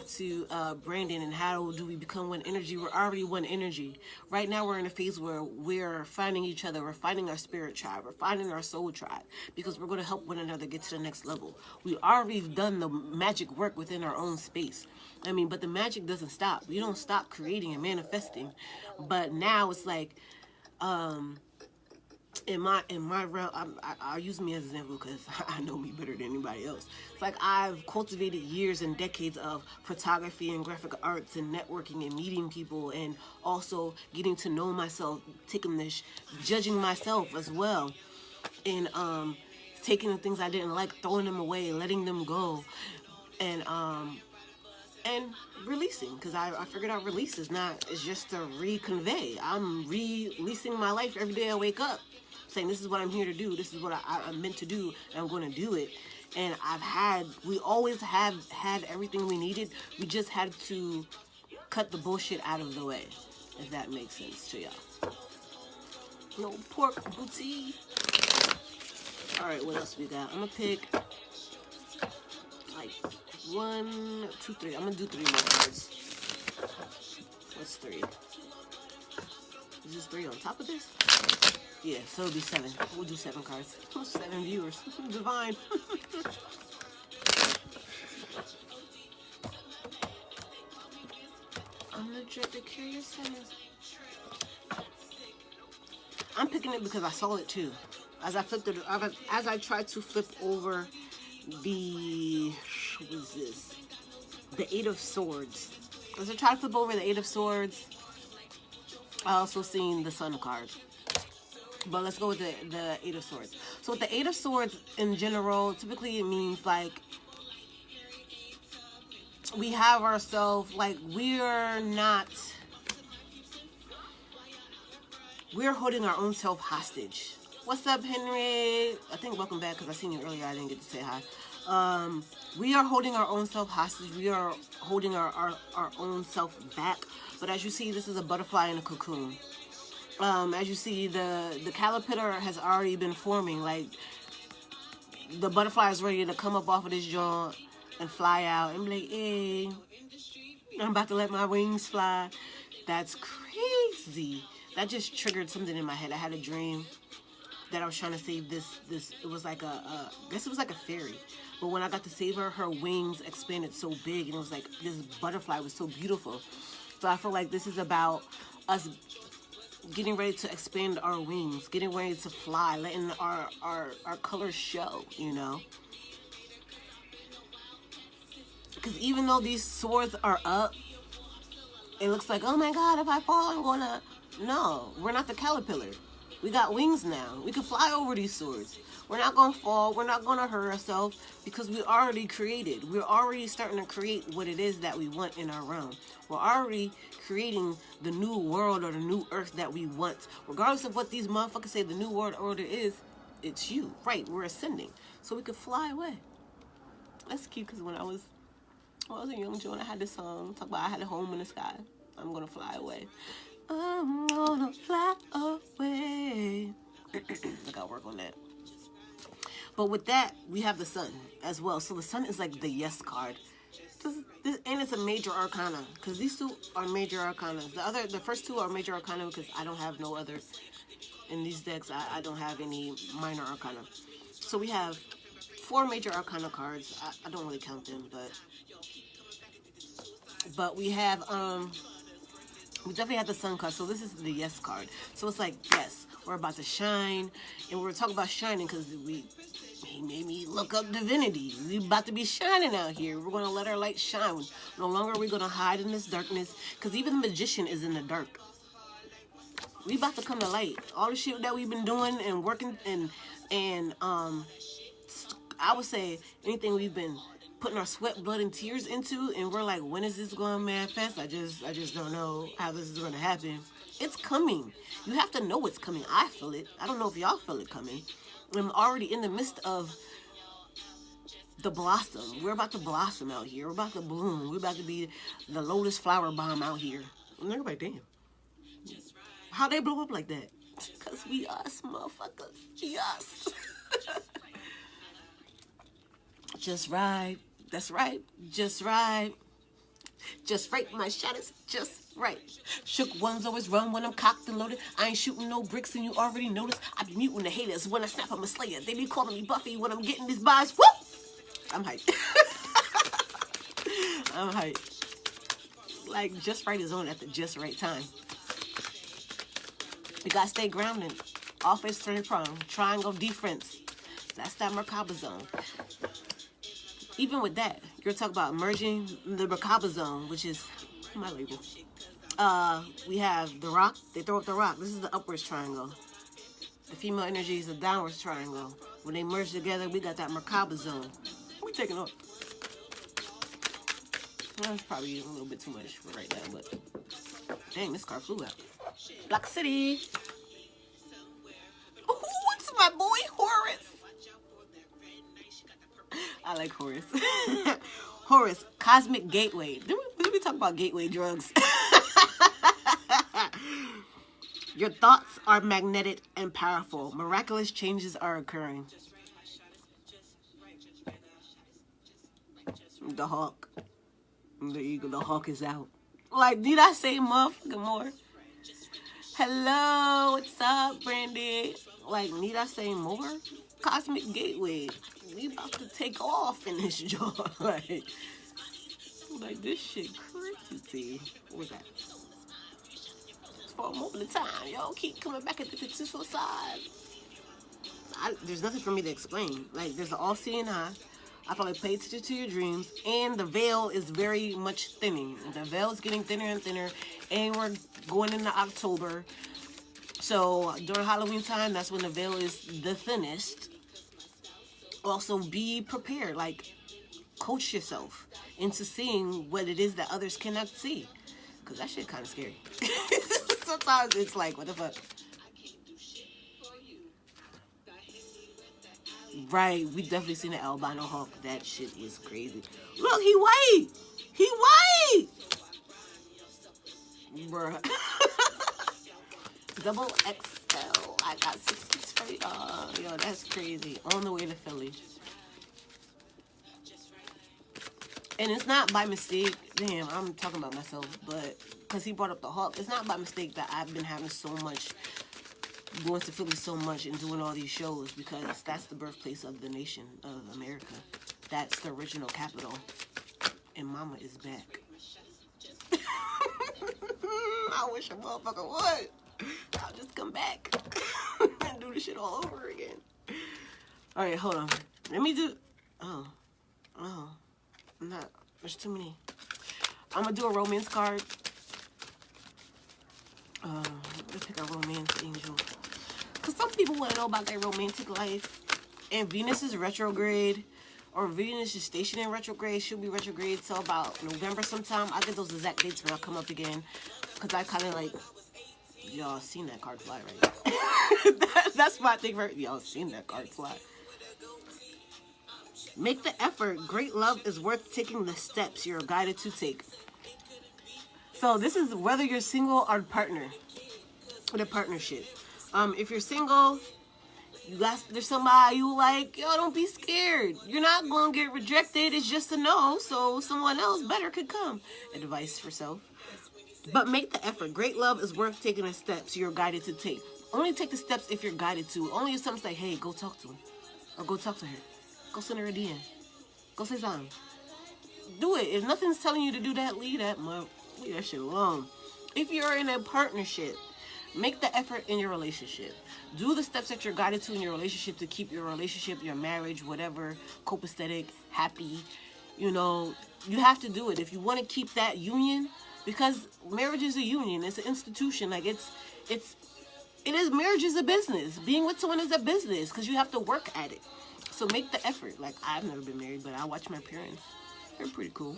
to Brandon and how do we become one energy? We're already one energy. Right now we're in a phase where we're finding each other. We're finding our spirit tribe. We're finding our soul tribe, because we're going to help one another get to the next level. We already done the magic work within our own space. I mean, but the magic doesn't stop. We don't stop creating and manifesting. But now it's like, in my realm, I'll use me as an example because I know me better than anybody else. It's like I've cultivated years and decades of photography and graphic arts and networking and meeting people, and also getting to know myself, taking this, judging myself as well, and taking the things I didn't like, throwing them away, letting them go, and releasing, because I figured out release is just to reconvey. I'm releasing my life every day I wake up, saying this is what I'm here to do, this is what I'm meant to do, and I'm going to do it. And we always have had everything we needed. We just had to cut the bullshit out of the way, if that makes sense to y'all. No pork booty. Alright, what else we got? I'm gonna pick like 1, 2, 3. I'm gonna do 3 more cards. What's 3? Is this 3 on top of this? Yeah, so it'll be 7. We'll do 7 cards. 7 viewers. Divine. I'm gonna drip the Curious Sinners. I'm picking it because I saw it too. As I tried to flip over the, what is this? The 8 of Swords. As I tried to flip over the 8 of Swords, I also seen the Sun card. But let's go with the 8 of Swords. So with the 8 of Swords in general, typically it means like we have ourselves, like we're holding our own self hostage. What's up, Henry? I think welcome back, because I seen you earlier. I didn't get to say hi. We are holding our own self hostage. We are holding our own self back. But as you see, this is a butterfly in a cocoon. As you see, the caterpillar has already been forming. Like, the butterfly is ready to come up off of this joint and fly out and be like, hey, I'm about to let my wings fly. That's crazy. That just triggered something in my head. I had a dream that I was trying to save this. It was like I guess it was like a fairy. But when I got to save her, her wings expanded so big, and it was like this butterfly was so beautiful. So I feel like this is about us getting ready to expand our wings, getting ready to fly, letting our colors show, you know. Because even though these swords are up, it looks like, oh my God, if I fall, I'm gonna... No, we're not the caterpillar. We got wings now. We can fly over these swords. We're not gonna fall. We're not gonna hurt ourselves, because we already created. We're already starting to create what it is that we want in our realm. We're already creating the new world or the new earth that we want. Regardless of what these motherfuckers say the new world order is, it's you. Right, we're ascending. So we could fly away. That's cute, because when I was a young Joan, I had this song, talk about I had a home in the sky. I'm gonna fly away. I'm gonna fly away. I gotta work on that. But with that, we have the Sun as well. So the Sun is like the yes card. And it's a major arcana, because these two are major arcana. The first two are major arcana because I don't have no other in these decks. I don't have any minor arcana. So we have 4 major arcana cards. I don't really count them, but we have We definitely had the sun card, so this is the yes card. So it's like, yes, we're about to shine, and we're talking about shining because he made me look up divinity. We about to be shining out here. We're going to let our light shine. No longer are we going to hide in this darkness, because even the magician is in the dark. We about to come to light. All the shit that we've been doing and working and I would say anything we've been putting our sweat, blood, and tears into, and we're like, when is this going to manifest? I just don't know how this is going to happen. It's coming. You have to know it's coming. I feel it. I don't know if y'all feel it coming. I'm already in the midst of the blossom. We're about to blossom out here. We're about to bloom. We're about to be the lotus flower bomb out here. And everybody, damn. How they blow up like that? Because we us, motherfuckers. We us. Just right. That's right. Just right. Just right. My shot is just right. Shook ones always run when I'm cocked and loaded. I ain't shooting no bricks and you already noticed. I be muting the haters when I snap, I'm a slayer. They be calling me Buffy when I'm getting these buys. Woo! I'm hyped. I'm hyped. Like, just right is on at the just right time. We gotta stay grounded. Offense turn prong. Triangle defense. That's that Merkaba zone. Even with that, you're talking about merging the Merkaba zone, which is my label. We have the rock. They throw up the rock. This is the upwards triangle. The female energy is a downwards triangle. When they merge together, we got that Merkaba zone. We taking off. That's probably a little bit too much for right now, but dang, this car flew out. Black City. Ooh, it's my boy Horace. I like Horace. Horace, Cosmic Gateway. Did we talk about gateway drugs? Your thoughts are magnetic and powerful. Miraculous changes are occurring. The hawk. The eagle. The hawk is out. Like, did I say motherfucking more? Hello, what's up, Brandy? Like, need I say more? Cosmic Gateway. We about to take off in this joint. like this shit crazy. What was that? Just for a moment of time, yo. Keep coming back at the physical side. There's nothing for me to explain. Like, there's an all-seeing eye. I feel like pay attention to your dreams, and the veil is very much thinning. The veil is getting thinner and thinner, and we're going into October. So during Halloween time, that's when the veil is the thinnest. Also, be prepared. Like, coach yourself into seeing what it is that others cannot see, because that shit kind of scary. Sometimes it's like, what the fuck? Right, we definitely seen the albino hawk. That shit is crazy. Look, he white. He white. Bruh. Double XL. I got 6 for y'all. Yo, that's crazy. On the way to Philly. And it's not by mistake. Damn, I'm talking about myself. But because he brought up the hawk, it's not by mistake that I've been having so much, going to Philly so much and doing all these shows, because that's the birthplace of the nation of America. That's the original capital. And mama is back. I wish a motherfucker would. I'll just come back and do this shit all over again. Alright, hold on. Let me do... Oh. There's too many. I'm gonna do a romance card. Let's pick a romance angel. Because some people want to know about their romantic life. And Venus is retrograde. Or Venus is stationed in retrograde. She'll be retrograde till about November sometime. I'll get those exact dates when I come up again. Because I kind of like... Y'all seen that card fly, right? That's my thing, right? Y'all seen that card fly. Make the effort. Great love is worth taking the steps you're guided to take. So this is whether you're single or partner. With a partnership. If you're single, there's somebody you like, yo, don't be scared. You're not going to get rejected. It's just a no. So someone else better could come. Advice for self. But make the effort. Great love is worth taking the steps you're guided to take. Only take the steps if you're guided to. Only if something's like, hey, go talk to him. Or go talk to her. Go send her a DM. Go say something. Do it. If nothing's telling you to do that, leave that shit alone. If you're in a partnership, make the effort in your relationship. Do the steps that you're guided to in your relationship to keep your relationship, your marriage, whatever, copacetic, happy. You know, you have to do it if you want to keep that union, because marriage is a union. It's an institution. Like it is. Marriage is a business. Being with someone is a business because you have to work at it. So make the effort. Like, I've never been married, but I watch my parents. They're pretty cool.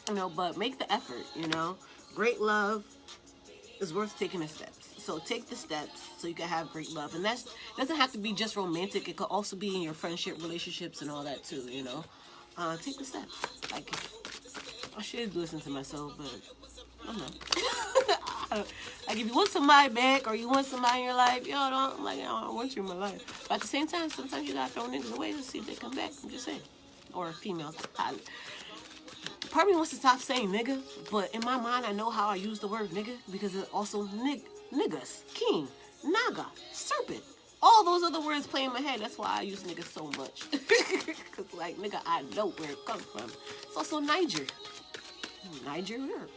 You know, but make the effort, you know. Great love is worth taking the steps. So take the steps so you can have great love. And that doesn't have to be just romantic. It could also be in your friendship, relationships, and all that too, you know. Take the steps. Like, I should listen to myself, but I don't know. Like, if you want somebody back or you want somebody in your life, yo, don't, like, I don't want you in my life. But at the same time, sometimes you gotta throw niggas away to see if they come back. I'm just saying. Or females. Part of me wants to stop saying nigga, but in my mind, I know how I use the word nigga because it's also niggas, king, naga, serpent. All those other words play in my head. That's why I use nigga so much. Because, like, nigga, I know where it comes from. It's also Niger.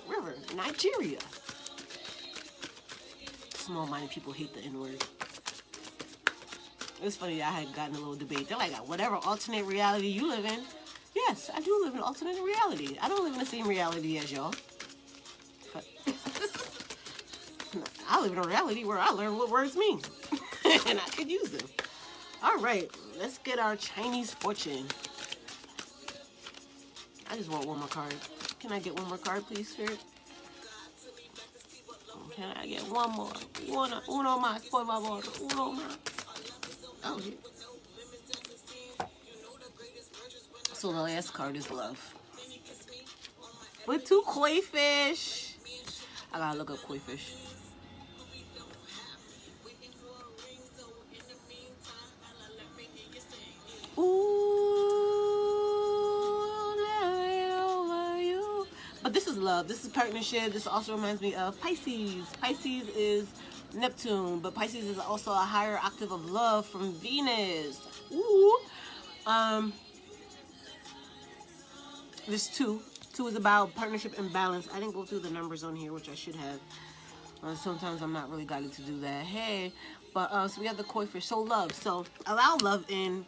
River. Nigeria. Small-minded people hate the N-word. It's funny, I had gotten a little debate. They're like, whatever alternate reality you live in. Yes, I do live in alternate reality. I don't live in the same reality as y'all. I live in a reality where I learn what words mean. And I could use them. All right, let's get our Chinese fortune. I just want one more card. Can I get one more card, please, Spirit? Can I get one more? Uno más, por favor. Uno más. Oh, yeah. So the last card is love. With 2 koi fish. I gotta look up koi fish. But this is love. This is partnership. This also reminds me of Pisces. Pisces is Neptune, but Pisces is also a higher octave of love from Venus. Ooh. There's 2. 2 is about partnership and balance. I didn't go through the numbers on here, which I should have. Sometimes I'm not really guided to do that. Hey, but so we have the koi fish. So love. So allow love in.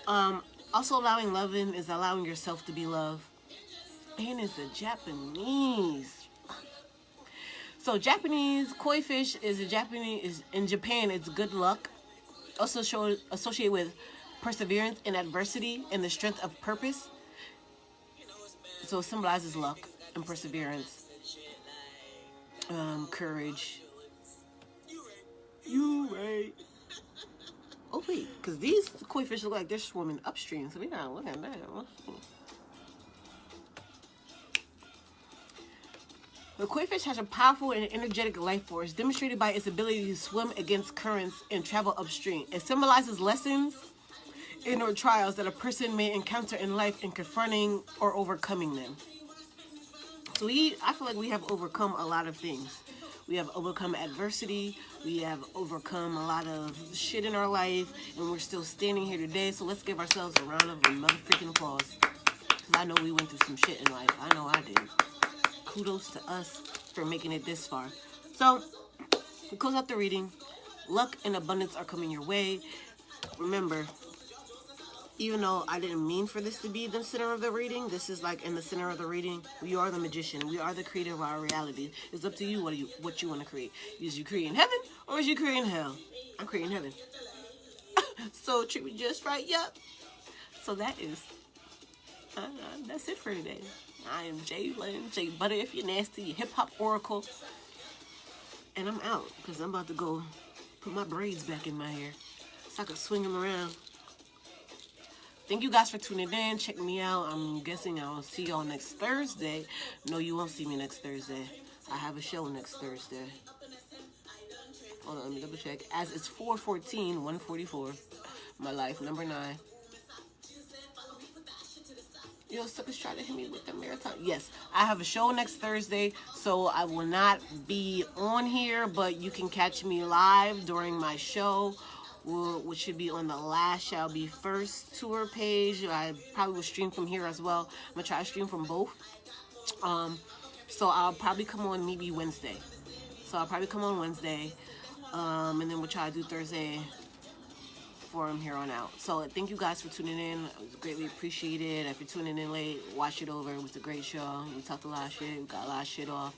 Also allowing love in is allowing yourself to be loved. And it's a Japanese. So Japanese koi fish is in Japan. It's good luck. Also associated with perseverance in adversity and the strength of purpose. So it symbolizes luck and perseverance, courage. You right. Oh wait, because these koi fish look like they're swimming upstream, so we gotta look at that. The koi fish has a powerful and energetic life force demonstrated by its ability to swim against currents and travel upstream. It symbolizes lessons and or trials that a person may encounter in life in confronting or overcoming them. So I feel like we have overcome a lot of things. We have overcome adversity. We have overcome a lot of shit in our life, and we're still standing here today. So let's give ourselves a round of motherfucking applause. Because I know we went through some shit in life. I know I did. Kudos to us for making it this far. So we close out the reading. Luck and abundance are coming your way. Remember, even though I didn't mean for this to be the center of the reading, this is like in the center of the reading. We are the magician. We are the creator of our reality. It's up to you what you want to create. Is you creating heaven or is you creating hell? I'm creating heaven. So treat me just right, yep. So that's it for today. I am J Butta if you're nasty, your hip hop oracle. And I'm out because I'm about to go put my braids back in my hair so I can swing them around. Thank you guys for tuning in. Check me out. I'm guessing I'll see y'all next Thursday. No, you won't see me next Thursday. I have a show next Thursday. Hold on, let me double check. As it's 4/14/144. My life, number 9. Yo, suckers try to hit me with the marathon. Yes, I have a show next Thursday, so I will not be on here, but you can catch me live during my show, which should be on the Last Shall Be First tour page. I probably will stream from here as well. I'm going to try to stream from both. So I'll probably come on maybe Wednesday. So I'll probably come on Wednesday. And then we'll try to do Thursday from here on out. So thank you guys for tuning in. It was greatly appreciated. If you're tuning in late, watch it over. It was a great show. We talked a lot of shit. We got a lot of shit off.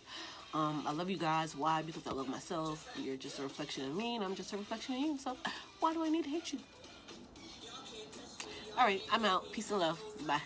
I love you guys. Why? Because I love myself. You're just a reflection of me, and I'm just a reflection of you. So why do I need to hate you? All right, I'm out. Peace and love. Bye.